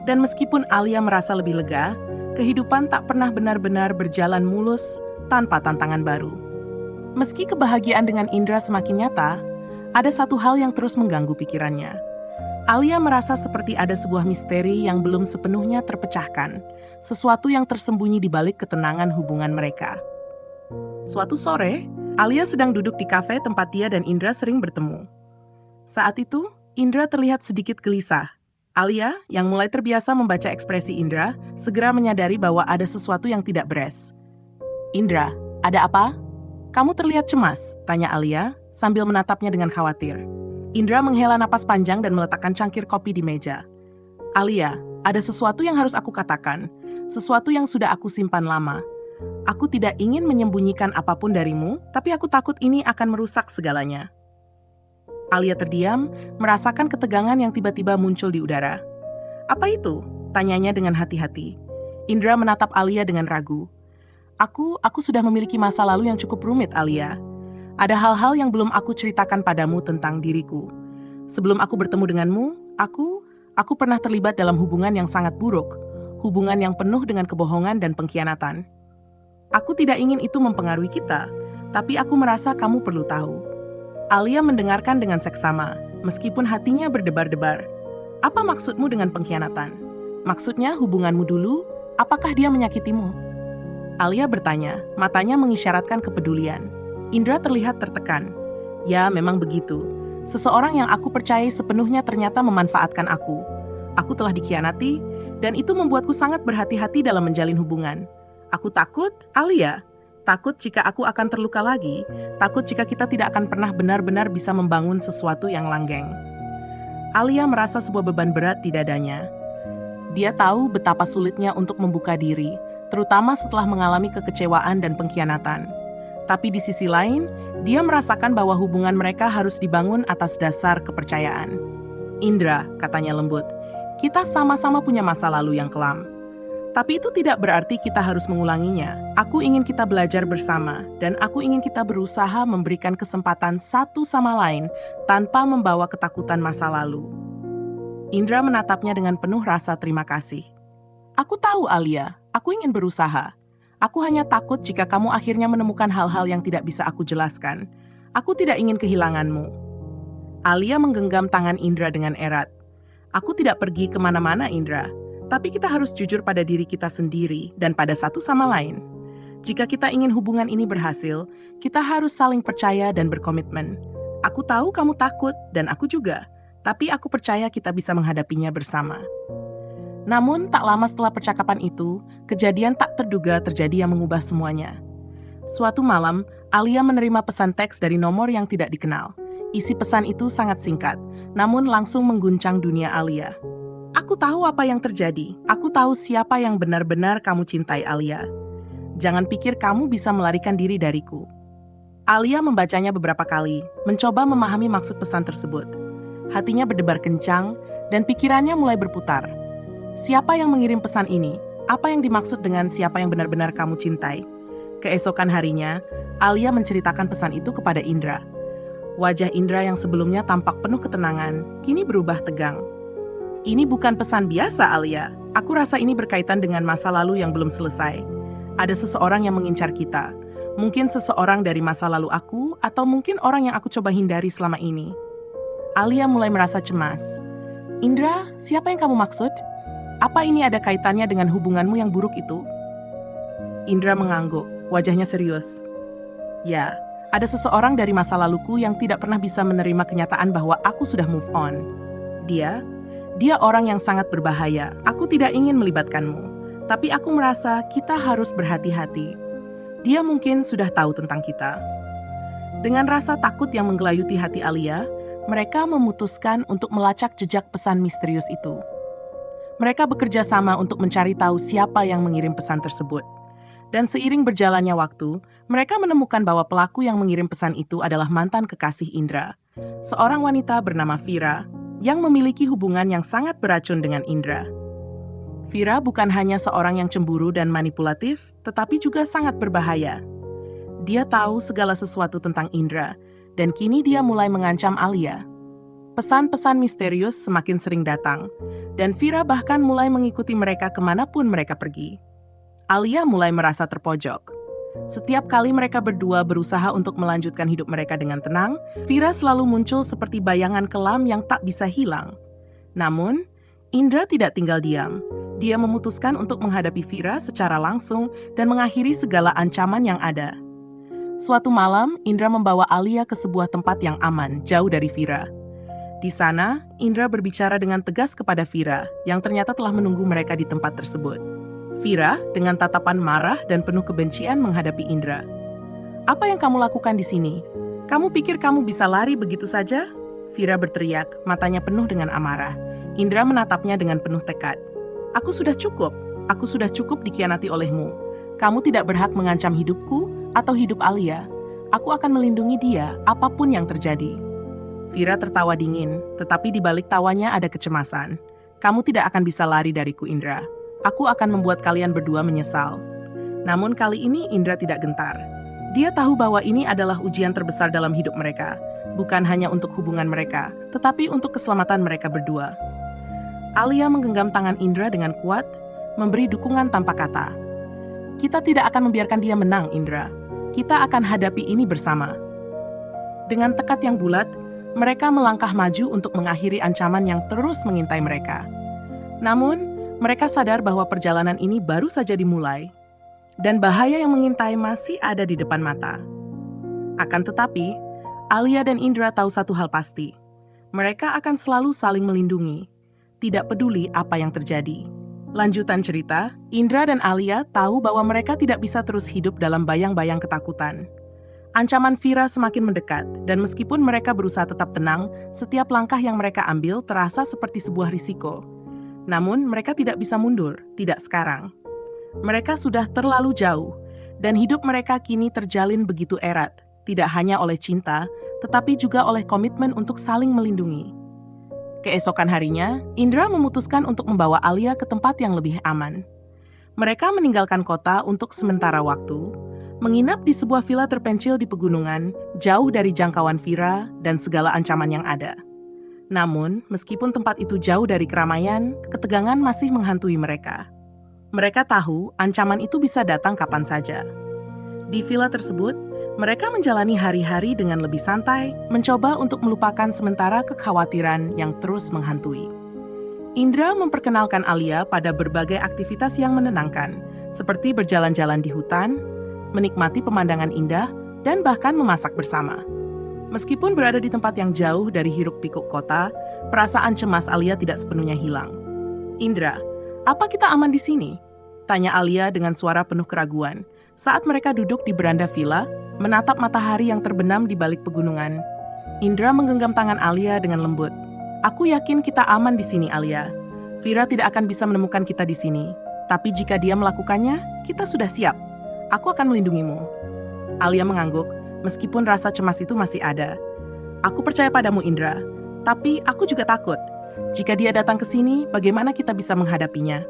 dan meskipun Alia merasa lebih lega, kehidupan tak pernah benar-benar berjalan mulus tanpa tantangan baru. Meski kebahagiaan dengan Indra semakin nyata, ada satu hal yang terus mengganggu pikirannya. Alia merasa seperti ada sebuah misteri yang belum sepenuhnya terpecahkan, sesuatu yang tersembunyi di balik ketenangan hubungan mereka. Suatu sore, Alia sedang duduk di kafe tempat dia dan Indra sering bertemu. Saat itu, Indra terlihat sedikit gelisah. Alia, yang mulai terbiasa membaca ekspresi Indra, segera menyadari bahwa ada sesuatu yang tidak beres. Indra, ada apa? Kamu terlihat cemas, tanya Alia, sambil menatapnya dengan khawatir. Indra menghela napas panjang dan meletakkan cangkir kopi di meja. Alia, ada sesuatu yang harus aku katakan, sesuatu yang sudah aku simpan lama. Aku tidak ingin menyembunyikan apapun darimu, tapi aku takut ini akan merusak segalanya. Alia terdiam, merasakan ketegangan yang tiba-tiba muncul di udara. Apa itu? Tanyanya dengan hati-hati. Indra menatap Alia dengan ragu. Aku sudah memiliki masa lalu yang cukup rumit, Alia. Ada hal-hal yang belum aku ceritakan padamu tentang diriku. Sebelum aku bertemu denganmu, aku pernah terlibat dalam hubungan yang sangat buruk, hubungan yang penuh dengan kebohongan dan pengkhianatan. Aku tidak ingin itu mempengaruhi kita, tapi aku merasa kamu perlu tahu. Alia mendengarkan dengan seksama, meskipun hatinya berdebar-debar. Apa maksudmu dengan pengkhianatan? Maksudnya hubunganmu dulu, apakah dia menyakitimu? Alia bertanya, matanya mengisyaratkan kepedulian. Indra terlihat tertekan. Ya, memang begitu. Seseorang yang aku percayai sepenuhnya ternyata memanfaatkan aku. Aku telah dikhianati, dan itu membuatku sangat berhati-hati dalam menjalin hubungan. Aku takut, Alia. Takut jika aku akan terluka lagi, takut jika kita tidak akan pernah benar-benar bisa membangun sesuatu yang langgeng. Alia merasa sebuah beban berat di dadanya. Dia tahu betapa sulitnya untuk membuka diri, terutama setelah mengalami kekecewaan dan pengkhianatan. Tapi di sisi lain, dia merasakan bahwa hubungan mereka harus dibangun atas dasar kepercayaan. "Indra," katanya lembut, "kita sama-sama punya masa lalu yang kelam. Tapi itu tidak berarti kita harus mengulanginya. Aku ingin kita belajar bersama, dan aku ingin kita berusaha memberikan kesempatan satu sama lain tanpa membawa ketakutan masa lalu." Indra menatapnya dengan penuh rasa terima kasih. "Aku tahu, Alia. Aku ingin berusaha. Aku hanya takut jika kamu akhirnya menemukan hal-hal yang tidak bisa aku jelaskan. Aku tidak ingin kehilanganmu." Alia menggenggam tangan Indra dengan erat. "Aku tidak pergi kemana-mana, Indra. Tapi kita harus jujur pada diri kita sendiri dan pada satu sama lain. Jika kita ingin hubungan ini berhasil, kita harus saling percaya dan berkomitmen. Aku tahu kamu takut, dan aku juga. Tapi aku percaya kita bisa menghadapinya bersama." Namun, tak lama setelah percakapan itu, kejadian tak terduga terjadi yang mengubah semuanya. Suatu malam, Alia menerima pesan teks dari nomor yang tidak dikenal. Isi pesan itu sangat singkat, namun langsung mengguncang dunia Alia. "Aku tahu apa yang terjadi. Aku tahu siapa yang benar-benar kamu cintai, Alia. Jangan pikir kamu bisa melarikan diri dariku." Alia membacanya beberapa kali, mencoba memahami maksud pesan tersebut. Hatinya berdebar kencang, dan pikirannya mulai berputar. Siapa yang mengirim pesan ini? Apa yang dimaksud dengan siapa yang benar-benar kamu cintai? Keesokan harinya, Alia menceritakan pesan itu kepada Indra. Wajah Indra yang sebelumnya tampak penuh ketenangan, kini berubah tegang. "Ini bukan pesan biasa, Alia. Aku rasa ini berkaitan dengan masa lalu yang belum selesai. Ada seseorang yang mengincar kita. Mungkin seseorang dari masa lalu aku, atau mungkin orang yang aku coba hindari selama ini." Alia mulai merasa cemas. "Indra, siapa yang kamu maksud? Apa ini ada kaitannya dengan hubunganmu yang buruk itu?" Indra mengangguk, wajahnya serius. "Ya, ada seseorang dari masa laluku yang tidak pernah bisa menerima kenyataan bahwa aku sudah move on. Dia orang yang sangat berbahaya. Aku tidak ingin melibatkanmu, tapi aku merasa kita harus berhati-hati. Dia mungkin sudah tahu tentang kita." Dengan rasa takut yang menggelayuti hati Alia, mereka memutuskan untuk melacak jejak pesan misterius itu. Mereka bekerja sama untuk mencari tahu siapa yang mengirim pesan tersebut. Dan seiring berjalannya waktu, mereka menemukan bahwa pelaku yang mengirim pesan itu adalah mantan kekasih Indra, seorang wanita bernama Vira, yang memiliki hubungan yang sangat beracun dengan Indra. Vira bukan hanya seorang yang cemburu dan manipulatif, tetapi juga sangat berbahaya. Dia tahu segala sesuatu tentang Indra, dan kini dia mulai mengancam Alia. Pesan-pesan misterius semakin sering datang, dan Vira bahkan mulai mengikuti mereka kemanapun mereka pergi. Alia mulai merasa terpojok. Setiap kali mereka berdua berusaha untuk melanjutkan hidup mereka dengan tenang, Vira selalu muncul seperti bayangan kelam yang tak bisa hilang. Namun, Indra tidak tinggal diam. Dia memutuskan untuk menghadapi Vira secara langsung dan mengakhiri segala ancaman yang ada. Suatu malam, Indra membawa Alia ke sebuah tempat yang aman, jauh dari Vira. Di sana, Indra berbicara dengan tegas kepada Vira, yang ternyata telah menunggu mereka di tempat tersebut. Vira, dengan tatapan marah dan penuh kebencian menghadapi Indra. "Apa yang kamu lakukan di sini? Kamu pikir kamu bisa lari begitu saja?" Vira berteriak, matanya penuh dengan amarah. Indra menatapnya dengan penuh tekad. Aku sudah cukup dikhianati olehmu. Kamu tidak berhak mengancam hidupku atau hidup Alia. Aku akan melindungi dia, apapun yang terjadi." Vira tertawa dingin, tetapi di balik tawanya ada kecemasan. "Kamu tidak akan bisa lari dariku, Indra. Aku akan membuat kalian berdua menyesal." Namun kali ini Indra tidak gentar. Dia tahu bahwa ini adalah ujian terbesar dalam hidup mereka, bukan hanya untuk hubungan mereka, tetapi untuk keselamatan mereka berdua. Alia menggenggam tangan Indra dengan kuat, memberi dukungan tanpa kata. "Kita tidak akan membiarkan dia menang, Indra. Kita akan hadapi ini bersama." Dengan tekad yang bulat, mereka melangkah maju untuk mengakhiri ancaman yang terus mengintai mereka. Namun, mereka sadar bahwa perjalanan ini baru saja dimulai, dan bahaya yang mengintai masih ada di depan mata. Akan tetapi, Alia dan Indra tahu satu hal pasti. Mereka akan selalu saling melindungi, tidak peduli apa yang terjadi. Lanjutan cerita, Indra dan Alia tahu bahwa mereka tidak bisa terus hidup dalam bayang-bayang ketakutan. Ancaman Vira semakin mendekat, dan meskipun mereka berusaha tetap tenang, setiap langkah yang mereka ambil terasa seperti sebuah risiko. Namun mereka tidak bisa mundur, tidak sekarang. Mereka sudah terlalu jauh, dan hidup mereka kini terjalin begitu erat, tidak hanya oleh cinta, tetapi juga oleh komitmen untuk saling melindungi. Keesokan harinya, Indra memutuskan untuk membawa Alia ke tempat yang lebih aman. Mereka meninggalkan kota untuk sementara waktu, menginap di sebuah villa terpencil di pegunungan, jauh dari jangkauan Vira dan segala ancaman yang ada. Namun, meskipun tempat itu jauh dari keramaian, ketegangan masih menghantui mereka. Mereka tahu ancaman itu bisa datang kapan saja. Di villa tersebut, mereka menjalani hari-hari dengan lebih santai, mencoba untuk melupakan sementara kekhawatiran yang terus menghantui. Indra memperkenalkan Alia pada berbagai aktivitas yang menenangkan, seperti berjalan-jalan di hutan, menikmati pemandangan indah, dan bahkan memasak bersama. Meskipun berada di tempat yang jauh dari hiruk-pikuk kota, perasaan cemas Alia tidak sepenuhnya hilang. "Indra, apa kita aman di sini?" tanya Alia dengan suara penuh keraguan saat mereka duduk di beranda villa, menatap matahari yang terbenam di balik pegunungan. Indra menggenggam tangan Alia dengan lembut. "Aku yakin kita aman di sini, Alia. Vira tidak akan bisa menemukan kita di sini. Tapi jika dia melakukannya, kita sudah siap. Aku akan melindungimu." Alia mengangguk, meskipun rasa cemas itu masih ada. "Aku percaya padamu, Indra. Tapi aku juga takut. Jika dia datang ke sini, bagaimana kita bisa menghadapinya?"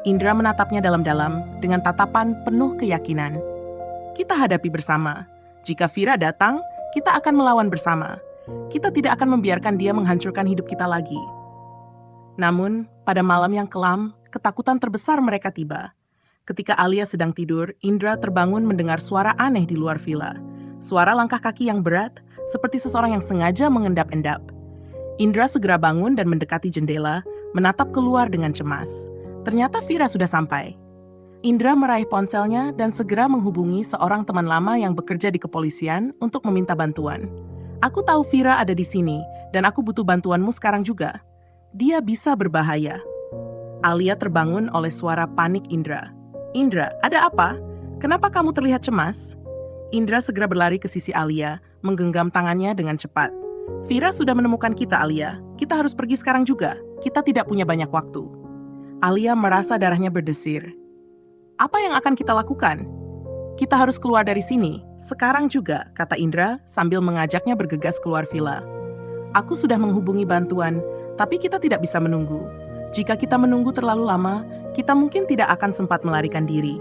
Indra menatapnya dalam-dalam dengan tatapan penuh keyakinan. "Kita hadapi bersama. Jika Vira datang, kita akan melawan bersama. Kita tidak akan membiarkan dia menghancurkan hidup kita lagi." Namun, pada malam yang kelam, ketakutan terbesar mereka tiba. Ketika Alia sedang tidur, Indra terbangun mendengar suara aneh di luar villa. Suara langkah kaki yang berat, seperti seseorang yang sengaja mengendap-endap. Indra segera bangun dan mendekati jendela, menatap keluar dengan cemas. Ternyata Vira sudah sampai. Indra meraih ponselnya dan segera menghubungi seorang teman lama yang bekerja di kepolisian untuk meminta bantuan. "Aku tahu Vira ada di sini, dan aku butuh bantuanmu sekarang juga. Dia bisa berbahaya." Alia terbangun oleh suara panik Indra. "Indra, ada apa? Kenapa kamu terlihat cemas?" Indra segera berlari ke sisi Alia, menggenggam tangannya dengan cepat. "Vira sudah menemukan kita, Alia. Kita harus pergi sekarang juga. Kita tidak punya banyak waktu." Alia merasa darahnya berdesir. "Apa yang akan kita lakukan?" "Kita harus keluar dari sini, sekarang juga," kata Indra sambil mengajaknya bergegas keluar villa. "Aku sudah menghubungi bantuan, tapi kita tidak bisa menunggu. Jika kita menunggu terlalu lama, kita mungkin tidak akan sempat melarikan diri."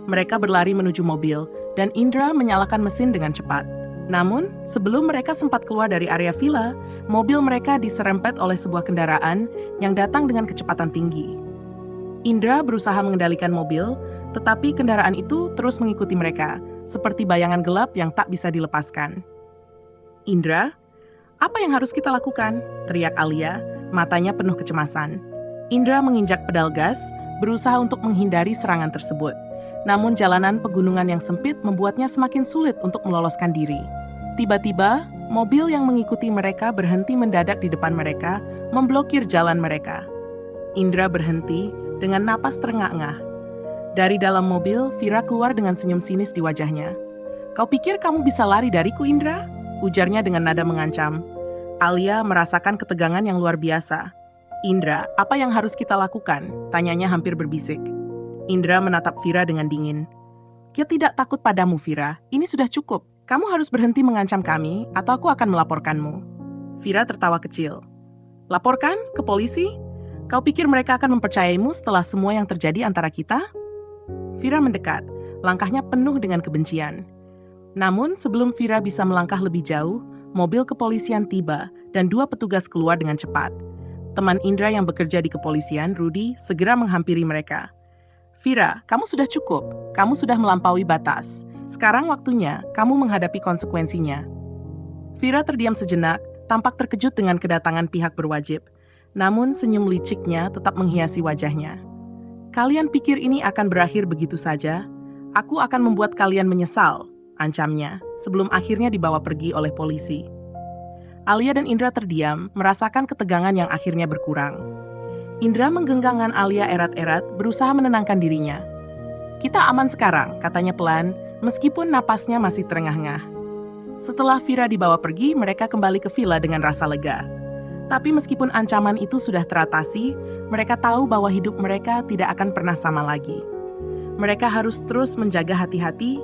Mereka berlari menuju mobil, dan Indra menyalakan mesin dengan cepat. Namun, sebelum mereka sempat keluar dari area villa, mobil mereka diserempet oleh sebuah kendaraan yang datang dengan kecepatan tinggi. Indra berusaha mengendalikan mobil, tetapi kendaraan itu terus mengikuti mereka, seperti bayangan gelap yang tak bisa dilepaskan. "Indra, apa yang harus kita lakukan?" teriak Alia, matanya penuh kecemasan. Indra menginjak pedal gas, berusaha untuk menghindari serangan tersebut. Namun jalanan pegunungan yang sempit membuatnya semakin sulit untuk meloloskan diri. Tiba-tiba, mobil yang mengikuti mereka berhenti mendadak di depan mereka, memblokir jalan mereka. Indra berhenti dengan napas terengah-engah. Dari dalam mobil, Vira keluar dengan senyum sinis di wajahnya. "Kau pikir kamu bisa lari dariku, Indra?" ujarnya dengan nada mengancam. Alia merasakan ketegangan yang luar biasa. "Indra, apa yang harus kita lakukan?" tanyanya hampir berbisik. Indra menatap Vira dengan dingin. "Dia tidak takut padamu, Vira. Ini sudah cukup. Kamu harus berhenti mengancam kami, atau aku akan melaporkanmu." Vira tertawa kecil. "Laporkan? Ke polisi? Kau pikir mereka akan mempercayaimu setelah semua yang terjadi antara kita?" Vira mendekat, langkahnya penuh dengan kebencian. Namun, sebelum Vira bisa melangkah lebih jauh, mobil kepolisian tiba dan 2 petugas keluar dengan cepat. Teman Indra yang bekerja di kepolisian, Rudy, segera menghampiri mereka. "Vira, kamu sudah cukup. Kamu sudah melampaui batas. Sekarang waktunya kamu menghadapi konsekuensinya." Vira terdiam sejenak, tampak terkejut dengan kedatangan pihak berwajib. Namun senyum liciknya tetap menghiasi wajahnya. "Kalian pikir ini akan berakhir begitu saja? Aku akan membuat kalian menyesal," ancamnya, sebelum akhirnya dibawa pergi oleh polisi. Alia dan Indra terdiam, merasakan ketegangan yang akhirnya berkurang. Indra menggenggamkan Alia erat-erat, berusaha menenangkan dirinya. "Kita aman sekarang," katanya pelan, meskipun napasnya masih terengah-engah. Setelah Vira dibawa pergi, mereka kembali ke villa dengan rasa lega. Tapi meskipun ancaman itu sudah teratasi, mereka tahu bahwa hidup mereka tidak akan pernah sama lagi. Mereka harus terus menjaga hati-hati,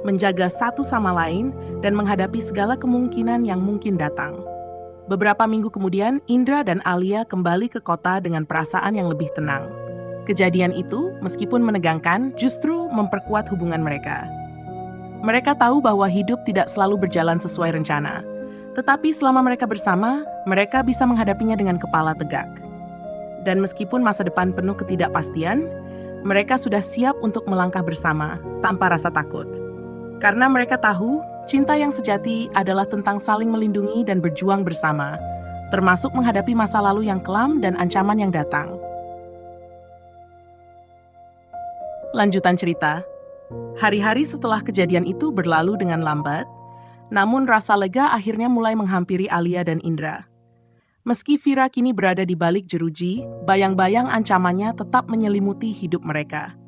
menjaga satu sama lain, dan menghadapi segala kemungkinan yang mungkin datang. Beberapa minggu kemudian, Indra dan Alia kembali ke kota dengan perasaan yang lebih tenang. Kejadian itu, meskipun menegangkan, justru memperkuat hubungan mereka. Mereka tahu bahwa hidup tidak selalu berjalan sesuai rencana. Tetapi selama mereka bersama, mereka bisa menghadapinya dengan kepala tegak. Dan meskipun masa depan penuh ketidakpastian, mereka sudah siap untuk melangkah bersama tanpa rasa takut. Karena mereka tahu, cinta yang sejati adalah tentang saling melindungi dan berjuang bersama, termasuk menghadapi masa lalu yang kelam dan ancaman yang datang. Lanjutan cerita. Hari-hari setelah kejadian itu berlalu dengan lambat, namun rasa lega akhirnya mulai menghampiri Alia dan Indra. Meski Vira kini berada di balik jeruji, bayang-bayang ancamannya tetap menyelimuti hidup mereka.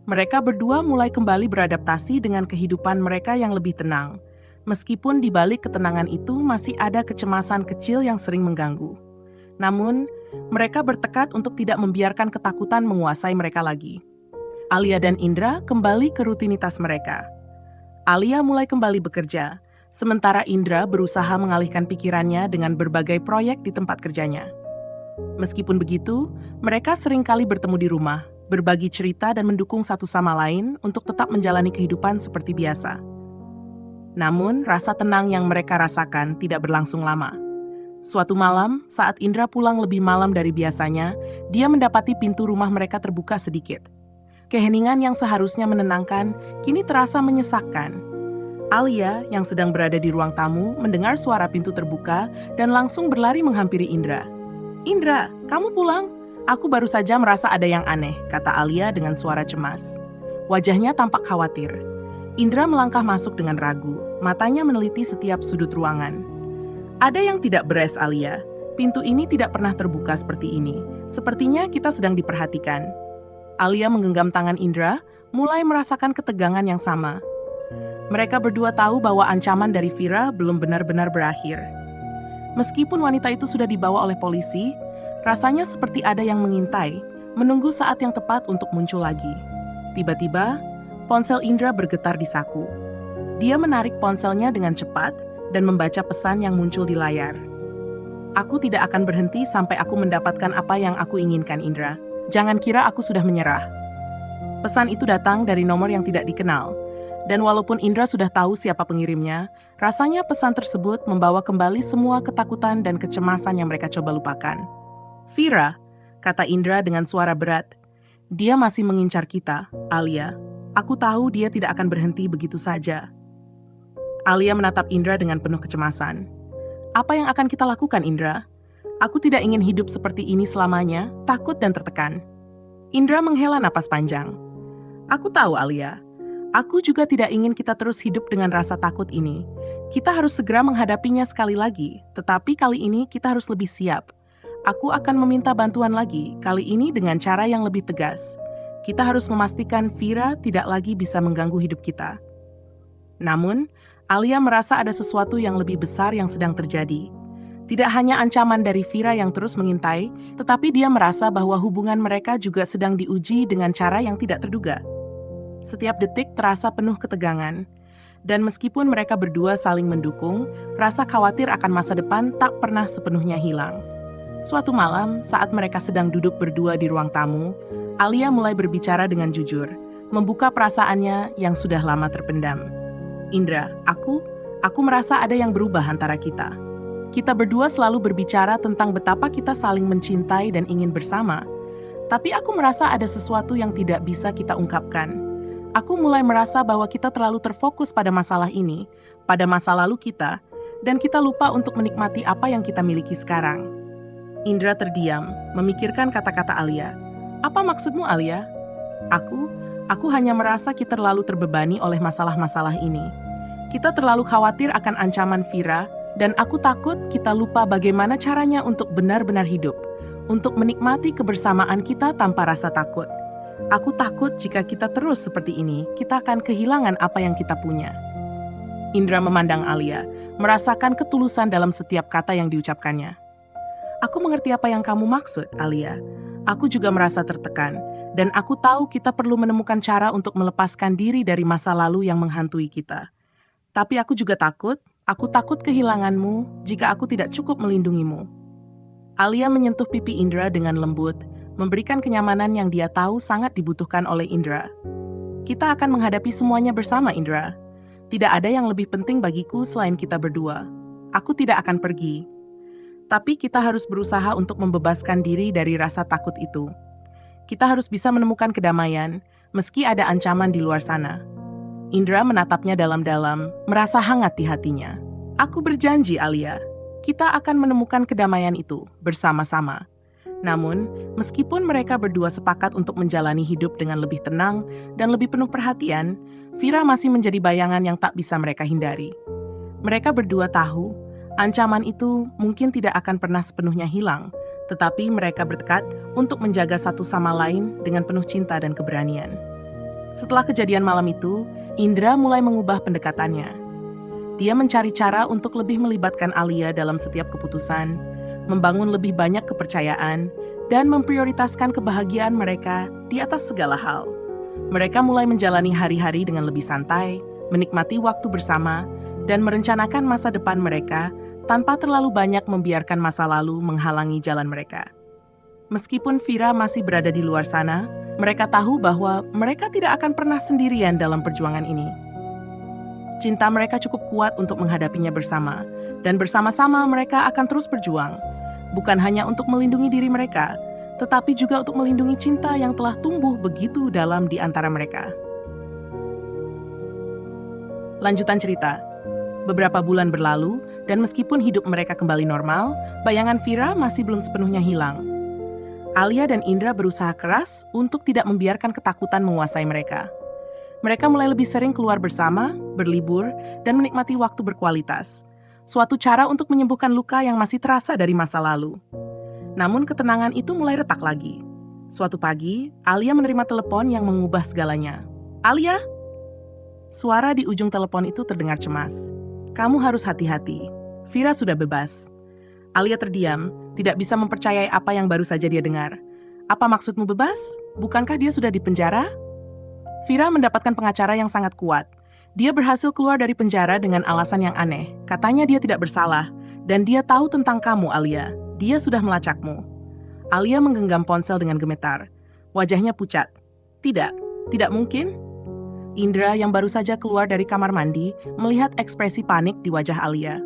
Mereka berdua mulai kembali beradaptasi dengan kehidupan mereka yang lebih tenang, meskipun di balik ketenangan itu masih ada kecemasan kecil yang sering mengganggu. Namun, mereka bertekad untuk tidak membiarkan ketakutan menguasai mereka lagi. Alia dan Indra kembali ke rutinitas mereka. Alia mulai kembali bekerja, sementara Indra berusaha mengalihkan pikirannya dengan berbagai proyek di tempat kerjanya. Meskipun begitu, mereka seringkali bertemu di rumah, berbagi cerita dan mendukung satu sama lain untuk tetap menjalani kehidupan seperti biasa. Namun, rasa tenang yang mereka rasakan tidak berlangsung lama. Suatu malam, saat Indra pulang lebih malam dari biasanya, dia mendapati pintu rumah mereka terbuka sedikit. Keheningan yang seharusnya menenangkan, kini terasa menyesakkan. Alia, yang sedang berada di ruang tamu, mendengar suara pintu terbuka dan langsung berlari menghampiri Indra. "Indra, kamu pulang? Aku baru saja merasa ada yang aneh," kata Alia dengan suara cemas. Wajahnya tampak khawatir. Indra melangkah masuk dengan ragu, matanya meneliti setiap sudut ruangan. "Ada yang tidak beres, Alia. Pintu ini tidak pernah terbuka seperti ini. Sepertinya kita sedang diperhatikan." Alia menggenggam tangan Indra, mulai merasakan ketegangan yang sama. Mereka berdua tahu bahwa ancaman dari Vira belum benar-benar berakhir. Meskipun wanita itu sudah dibawa oleh polisi, rasanya seperti ada yang mengintai, menunggu saat yang tepat untuk muncul lagi. Tiba-tiba, ponsel Indra bergetar di saku. Dia menarik ponselnya dengan cepat dan membaca pesan yang muncul di layar. "Aku tidak akan berhenti sampai aku mendapatkan apa yang aku inginkan, Indra. Jangan kira aku sudah menyerah." Pesan itu datang dari nomor yang tidak dikenal. Dan walaupun Indra sudah tahu siapa pengirimnya, rasanya pesan tersebut membawa kembali semua ketakutan dan kecemasan yang mereka coba lupakan. "Vira," kata Indra dengan suara berat. "Dia masih mengincar kita, Alia. Aku tahu dia tidak akan berhenti begitu saja." Alia menatap Indra dengan penuh kecemasan. "Apa yang akan kita lakukan, Indra? Aku tidak ingin hidup seperti ini selamanya, takut dan tertekan." Indra menghela napas panjang. "Aku tahu, Alia. Aku juga tidak ingin kita terus hidup dengan rasa takut ini. Kita harus segera menghadapinya sekali lagi, tetapi kali ini kita harus lebih siap. Aku akan meminta bantuan lagi, kali ini dengan cara yang lebih tegas. Kita harus memastikan Vira tidak lagi bisa mengganggu hidup kita." Namun, Alia merasa ada sesuatu yang lebih besar yang sedang terjadi. Tidak hanya ancaman dari Vira yang terus mengintai, tetapi dia merasa bahwa hubungan mereka juga sedang diuji dengan cara yang tidak terduga. Setiap detik terasa penuh ketegangan. Dan meskipun mereka berdua saling mendukung, rasa khawatir akan masa depan tak pernah sepenuhnya hilang. Suatu malam, saat mereka sedang duduk berdua di ruang tamu, Alia mulai berbicara dengan jujur, membuka perasaannya yang sudah lama terpendam. "Indra, aku merasa ada yang berubah antara kita. Kita berdua selalu berbicara tentang betapa kita saling mencintai dan ingin bersama. Tapi aku merasa ada sesuatu yang tidak bisa kita ungkapkan. Aku mulai merasa bahwa kita terlalu terfokus pada masalah ini, pada masa lalu kita, dan kita lupa untuk menikmati apa yang kita miliki sekarang." Indra terdiam, memikirkan kata-kata Alia. "Apa maksudmu, Alia?" Aku hanya merasa kita terlalu terbebani oleh masalah-masalah ini. Kita terlalu khawatir akan ancaman Vira, dan aku takut kita lupa bagaimana caranya untuk benar-benar hidup, untuk menikmati kebersamaan kita tanpa rasa takut. Aku takut jika kita terus seperti ini, kita akan kehilangan apa yang kita punya." Indra memandang Alia, merasakan ketulusan dalam setiap kata yang diucapkannya. Aku mengerti apa yang kamu maksud, Alia. Aku juga merasa tertekan, dan aku tahu kita perlu menemukan cara untuk melepaskan diri dari masa lalu yang menghantui kita. Tapi aku juga aku takut kehilanganmu jika aku tidak cukup melindungimu. Alia menyentuh pipi Indra dengan lembut, memberikan kenyamanan yang dia tahu sangat dibutuhkan oleh Indra. Kita akan menghadapi semuanya bersama, Indra. Tidak ada yang lebih penting bagiku selain kita berdua. Aku tidak akan pergi. Tapi kita harus berusaha untuk membebaskan diri dari rasa takut itu. Kita harus bisa menemukan kedamaian, meski ada ancaman di luar sana. Indra menatapnya dalam-dalam, merasa hangat di hatinya. Aku berjanji, Alia, kita akan menemukan kedamaian itu bersama-sama. Namun, meskipun mereka berdua sepakat untuk menjalani hidup dengan lebih tenang dan lebih penuh perhatian, Vira masih menjadi bayangan yang tak bisa mereka hindari. Mereka berdua tahu, ancaman itu mungkin tidak akan pernah sepenuhnya hilang, tetapi mereka bertekad untuk menjaga satu sama lain dengan penuh cinta dan keberanian. Setelah kejadian malam itu, Indra mulai mengubah pendekatannya. Dia mencari cara untuk lebih melibatkan Alia dalam setiap keputusan, membangun lebih banyak kepercayaan, dan memprioritaskan kebahagiaan mereka di atas segala hal. Mereka mulai menjalani hari-hari dengan lebih santai, menikmati waktu bersama, dan merencanakan masa depan mereka tanpa terlalu banyak membiarkan masa lalu menghalangi jalan mereka. Meskipun Vira masih berada di luar sana, mereka tahu bahwa mereka tidak akan pernah sendirian dalam perjuangan ini. Cinta mereka cukup kuat untuk menghadapinya bersama, dan bersama-sama mereka akan terus berjuang, bukan hanya untuk melindungi diri mereka, tetapi juga untuk melindungi cinta yang telah tumbuh begitu dalam di antara mereka. Lanjutan cerita. Beberapa bulan berlalu, dan meskipun hidup mereka kembali normal, bayangan Vira masih belum sepenuhnya hilang. Alia dan Indra berusaha keras untuk tidak membiarkan ketakutan menguasai mereka. Mereka mulai lebih sering keluar bersama, berlibur, dan menikmati waktu berkualitas. Suatu cara untuk menyembuhkan luka yang masih terasa dari masa lalu. Namun ketenangan itu mulai retak lagi. Suatu pagi, Alia menerima telepon yang mengubah segalanya. Alia? Suara di ujung telepon itu terdengar cemas. Kamu harus hati-hati. Vira sudah bebas. Alia terdiam, tidak bisa mempercayai apa yang baru saja dia dengar. Apa maksudmu bebas? Bukankah dia sudah di penjara? Vira mendapatkan pengacara yang sangat kuat. Dia berhasil keluar dari penjara dengan alasan yang aneh. Katanya dia tidak bersalah, dan dia tahu tentang kamu, Alia. Dia sudah melacakmu. Alia menggenggam ponsel dengan gemetar. Wajahnya pucat. Tidak mungkin. Indra yang baru saja keluar dari kamar mandi melihat ekspresi panik di wajah Alia.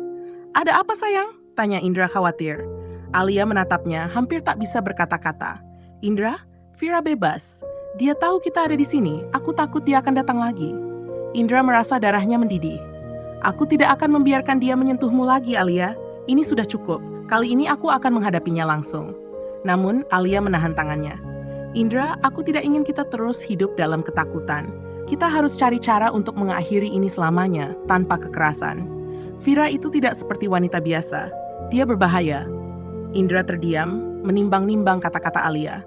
Ada apa sayang? Tanya Indra khawatir. Alia menatapnya hampir tak bisa berkata-kata. Indra, Vira bebas. Dia tahu kita ada di sini. Aku takut dia akan datang lagi. Indra merasa darahnya mendidih. Aku tidak akan membiarkan dia menyentuhmu lagi, Alia. Ini sudah cukup. Kali ini aku akan menghadapinya langsung. Namun, Alia menahan tangannya. Indra, aku tidak ingin kita terus hidup dalam ketakutan. Kita harus cari cara untuk mengakhiri ini selamanya, tanpa kekerasan. Vira itu tidak seperti wanita biasa. Dia berbahaya. Indra terdiam, menimbang-nimbang kata-kata Alia.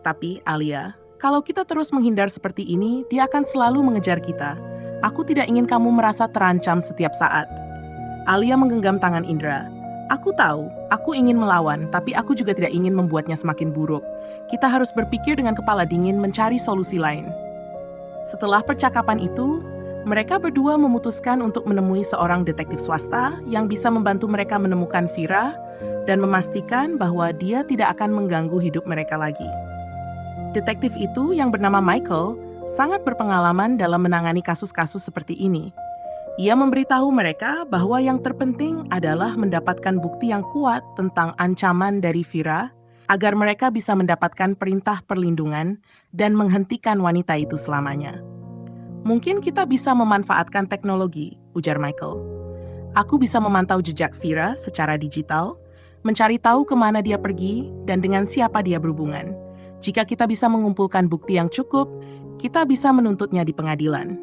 Tapi, Alia, kalau kita terus menghindar seperti ini, dia akan selalu mengejar kita. Aku tidak ingin kamu merasa terancam setiap saat. Alia menggenggam tangan Indra. Aku tahu, aku ingin melawan, tapi aku juga tidak ingin membuatnya semakin buruk. Kita harus berpikir dengan kepala dingin mencari solusi lain. Setelah percakapan itu, mereka berdua memutuskan untuk menemui seorang detektif swasta yang bisa membantu mereka menemukan Vira dan memastikan bahwa dia tidak akan mengganggu hidup mereka lagi. Detektif itu yang bernama Michael sangat berpengalaman dalam menangani kasus-kasus seperti ini. Ia memberitahu mereka bahwa yang terpenting adalah mendapatkan bukti yang kuat tentang ancaman dari Vira agar mereka bisa mendapatkan perintah perlindungan dan menghentikan wanita itu selamanya. Mungkin kita bisa memanfaatkan teknologi, ujar Michael. Aku bisa memantau jejak Vira secara digital, mencari tahu kemana dia pergi dan dengan siapa dia berhubungan. Jika kita bisa mengumpulkan bukti yang cukup, kita bisa menuntutnya di pengadilan.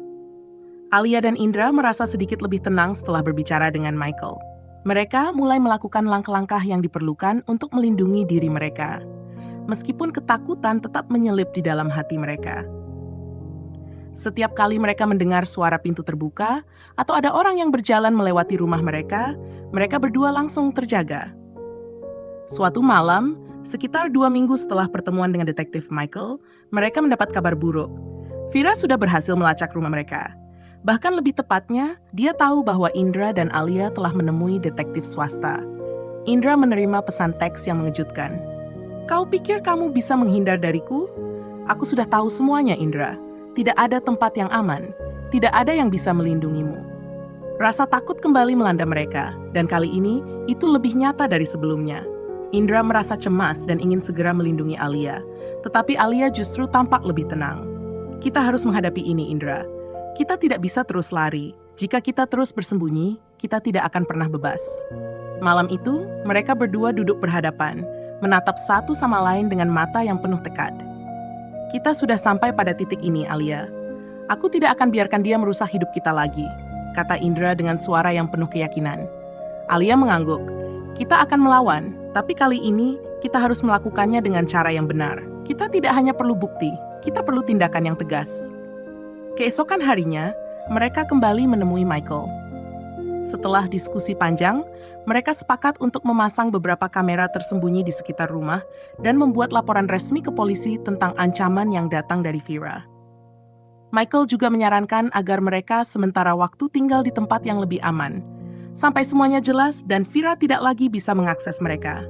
Alia dan Indra merasa sedikit lebih tenang setelah berbicara dengan Michael. Mereka mulai melakukan langkah-langkah yang diperlukan untuk melindungi diri mereka, meskipun ketakutan tetap menyelip di dalam hati mereka. Setiap kali mereka mendengar suara pintu terbuka atau ada orang yang berjalan melewati rumah mereka, mereka berdua langsung terjaga. Suatu malam, sekitar 2 minggu setelah pertemuan dengan detektif Michael, mereka mendapat kabar buruk. Vira sudah berhasil melacak rumah mereka. Bahkan lebih tepatnya, dia tahu bahwa Indra dan Alia telah menemui detektif swasta. Indra menerima pesan teks yang mengejutkan. "Kau pikir kamu bisa menghindar dariku? Aku sudah tahu semuanya, Indra. Tidak ada tempat yang aman. Tidak ada yang bisa melindungimu." Rasa takut kembali melanda mereka, dan kali ini itu lebih nyata dari sebelumnya. Indra merasa cemas dan ingin segera melindungi Alia, tetapi Alia justru tampak lebih tenang. "Kita harus menghadapi ini, Indra. Kita tidak bisa terus lari. Jika kita terus bersembunyi, kita tidak akan pernah bebas." Malam itu, mereka berdua duduk berhadapan, menatap satu sama lain dengan mata yang penuh tekad. "Kita sudah sampai pada titik ini, Alia. Aku tidak akan biarkan dia merusak hidup kita lagi," kata Indra dengan suara yang penuh keyakinan. Alia mengangguk. "Kita akan melawan, tapi kali ini kita harus melakukannya dengan cara yang benar. Kita tidak hanya perlu bukti, kita perlu tindakan yang tegas." Keesokan harinya, mereka kembali menemui Michael. Setelah diskusi panjang, mereka sepakat untuk memasang beberapa kamera tersembunyi di sekitar rumah dan membuat laporan resmi ke polisi tentang ancaman yang datang dari Vira. Michael juga menyarankan agar mereka sementara waktu tinggal di tempat yang lebih aman, sampai semuanya jelas dan Vira tidak lagi bisa mengakses mereka.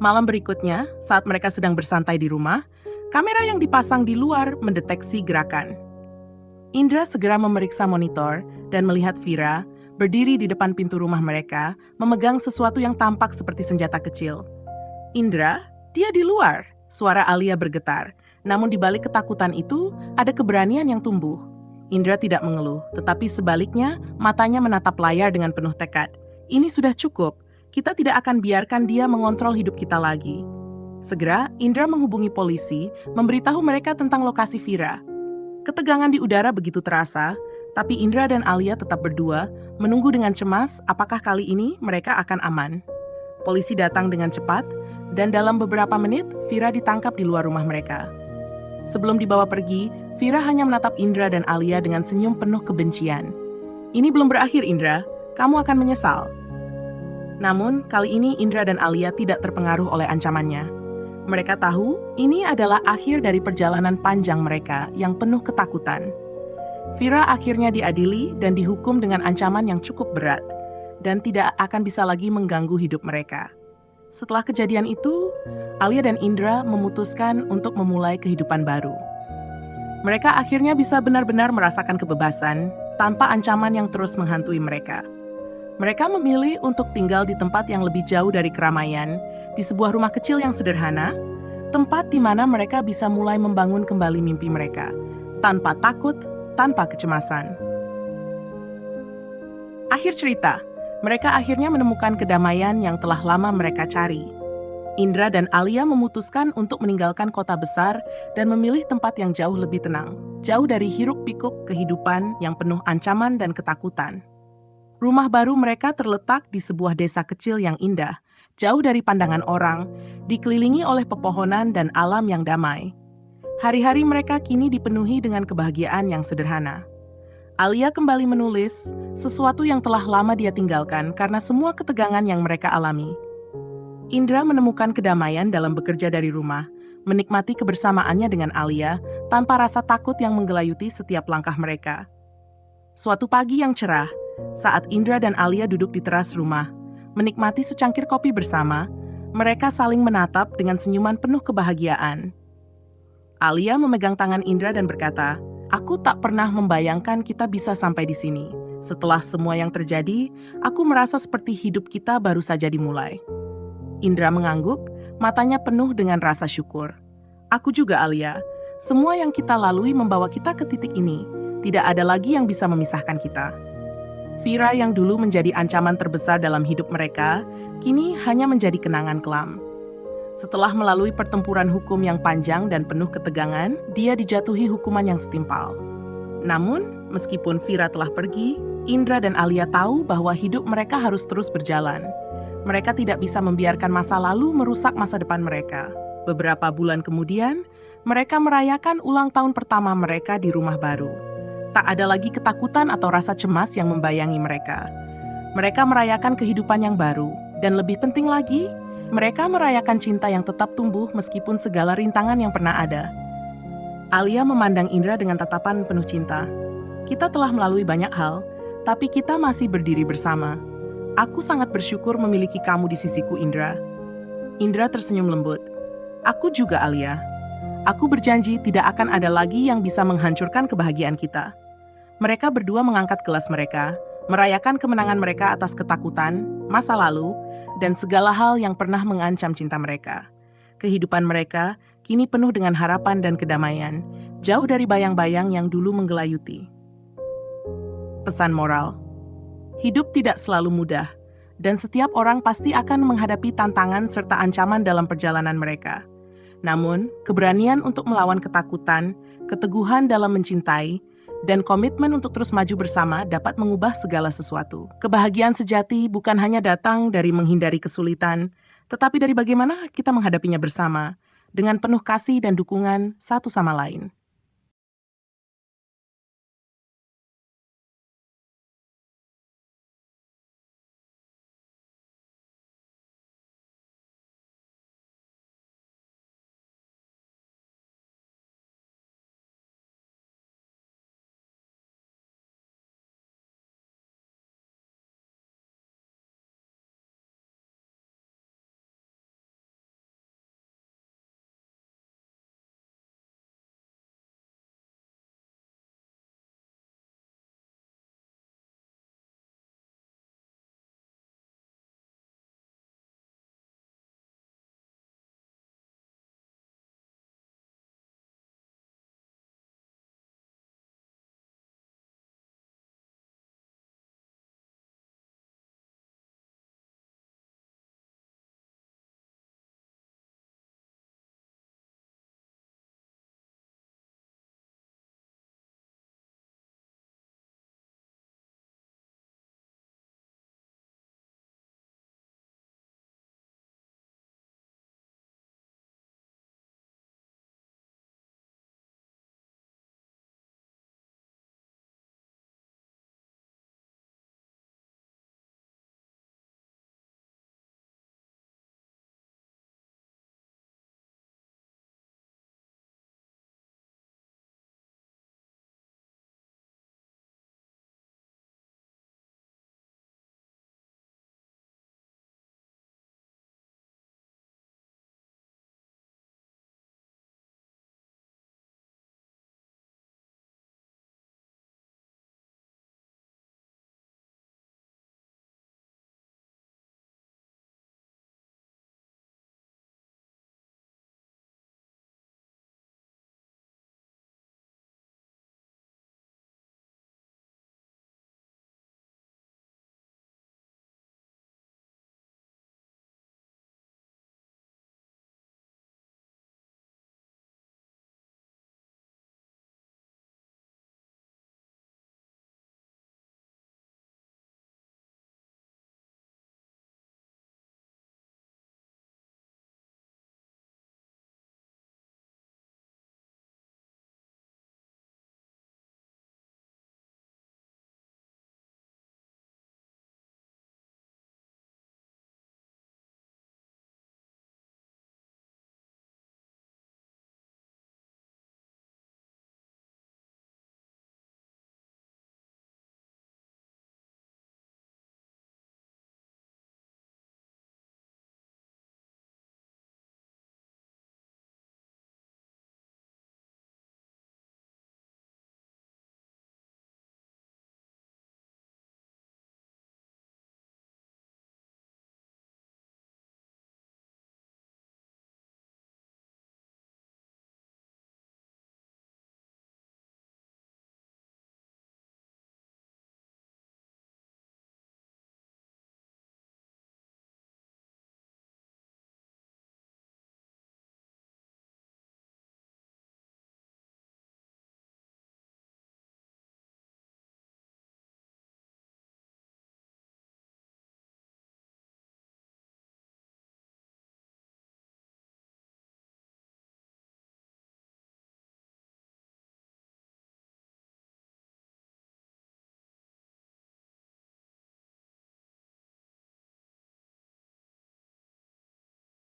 Malam berikutnya, saat mereka sedang bersantai di rumah, kamera yang dipasang di luar mendeteksi gerakan. Indra segera memeriksa monitor dan melihat Vira berdiri di depan pintu rumah mereka, memegang sesuatu yang tampak seperti senjata kecil. "Indra, dia di luar," suara Alia bergetar. Namun di balik ketakutan itu, ada keberanian yang tumbuh. Indra tidak mengeluh, tetapi sebaliknya matanya menatap layar dengan penuh tekad. "Ini sudah cukup, kita tidak akan biarkan dia mengontrol hidup kita lagi." Segera, Indra menghubungi polisi, memberitahu mereka tentang lokasi Vira. Ketegangan di udara begitu terasa, tapi Indra dan Alia tetap berdua, menunggu dengan cemas apakah kali ini mereka akan aman. Polisi datang dengan cepat, dan dalam beberapa menit, Vira ditangkap di luar rumah mereka. Sebelum dibawa pergi, Vira hanya menatap Indra dan Alia dengan senyum penuh kebencian. "Ini belum berakhir, Indra. Kamu akan menyesal." Namun, kali ini Indra dan Alia tidak terpengaruh oleh ancamannya. Mereka tahu ini adalah akhir dari perjalanan panjang mereka yang penuh ketakutan. Vira akhirnya diadili dan dihukum dengan ancaman yang cukup berat, dan tidak akan bisa lagi mengganggu hidup mereka. Setelah kejadian itu, Alia dan Indra memutuskan untuk memulai kehidupan baru. Mereka akhirnya bisa benar-benar merasakan kebebasan tanpa ancaman yang terus menghantui mereka. Mereka memilih untuk tinggal di tempat yang lebih jauh dari keramaian, di sebuah rumah kecil yang sederhana, tempat di mana mereka bisa mulai membangun kembali mimpi mereka, tanpa takut, tanpa kecemasan. Akhir cerita, mereka akhirnya menemukan kedamaian yang telah lama mereka cari. Indra dan Alia memutuskan untuk meninggalkan kota besar dan memilih tempat yang jauh lebih tenang, jauh dari hiruk-pikuk kehidupan yang penuh ancaman dan ketakutan. Rumah baru mereka terletak di sebuah desa kecil yang indah, jauh dari pandangan orang, dikelilingi oleh pepohonan dan alam yang damai. Hari-hari mereka kini dipenuhi dengan kebahagiaan yang sederhana. Alia kembali menulis sesuatu yang telah lama dia tinggalkan karena semua ketegangan yang mereka alami. Indra menemukan kedamaian dalam bekerja dari rumah, menikmati kebersamaannya dengan Alia tanpa rasa takut yang menggelayuti setiap langkah mereka. Suatu pagi yang cerah, saat Indra dan Alia duduk di teras rumah, menikmati secangkir kopi bersama, mereka saling menatap dengan senyuman penuh kebahagiaan. Alia memegang tangan Indra dan berkata, "Aku tak pernah membayangkan kita bisa sampai di sini. Setelah semua yang terjadi, aku merasa seperti hidup kita baru saja dimulai." Indra mengangguk, matanya penuh dengan rasa syukur. "Aku juga, Alia. Semua yang kita lalui membawa kita ke titik ini. Tidak ada lagi yang bisa memisahkan kita." Vira yang dulu menjadi ancaman terbesar dalam hidup mereka, kini hanya menjadi kenangan kelam. Setelah melalui pertempuran hukum yang panjang dan penuh ketegangan, dia dijatuhi hukuman yang setimpal. Namun, meskipun Vira telah pergi, Indra dan Alia tahu bahwa hidup mereka harus terus berjalan. Mereka tidak bisa membiarkan masa lalu merusak masa depan mereka. Beberapa bulan kemudian, mereka merayakan ulang tahun pertama mereka di rumah baru. Tak ada lagi ketakutan atau rasa cemas yang membayangi mereka. Mereka merayakan kehidupan yang baru, dan lebih penting lagi, Mereka merayakan cinta yang tetap tumbuh meskipun segala rintangan yang pernah ada. Alia memandang Indra dengan tatapan penuh cinta. Kita telah melalui banyak hal, tapi kita masih berdiri bersama. Aku sangat bersyukur memiliki kamu di sisiku, Indra. Indra tersenyum lembut. Aku juga, Alia. Aku berjanji tidak akan ada lagi yang bisa menghancurkan kebahagiaan kita. Mereka berdua mengangkat gelas mereka, merayakan kemenangan mereka atas ketakutan, masa lalu, dan segala hal yang pernah mengancam cinta mereka. Kehidupan mereka kini penuh dengan harapan dan kedamaian, jauh dari bayang-bayang yang dulu menggelayuti. Pesan moral: hidup tidak selalu mudah, dan setiap orang pasti akan menghadapi tantangan serta ancaman dalam perjalanan mereka. Namun, keberanian untuk melawan ketakutan, keteguhan dalam mencintai, dan komitmen untuk terus maju bersama dapat mengubah segala sesuatu. Kebahagiaan sejati bukan hanya datang dari menghindari kesulitan, tetapi dari bagaimana kita menghadapinya bersama, dengan penuh kasih dan dukungan satu sama lain.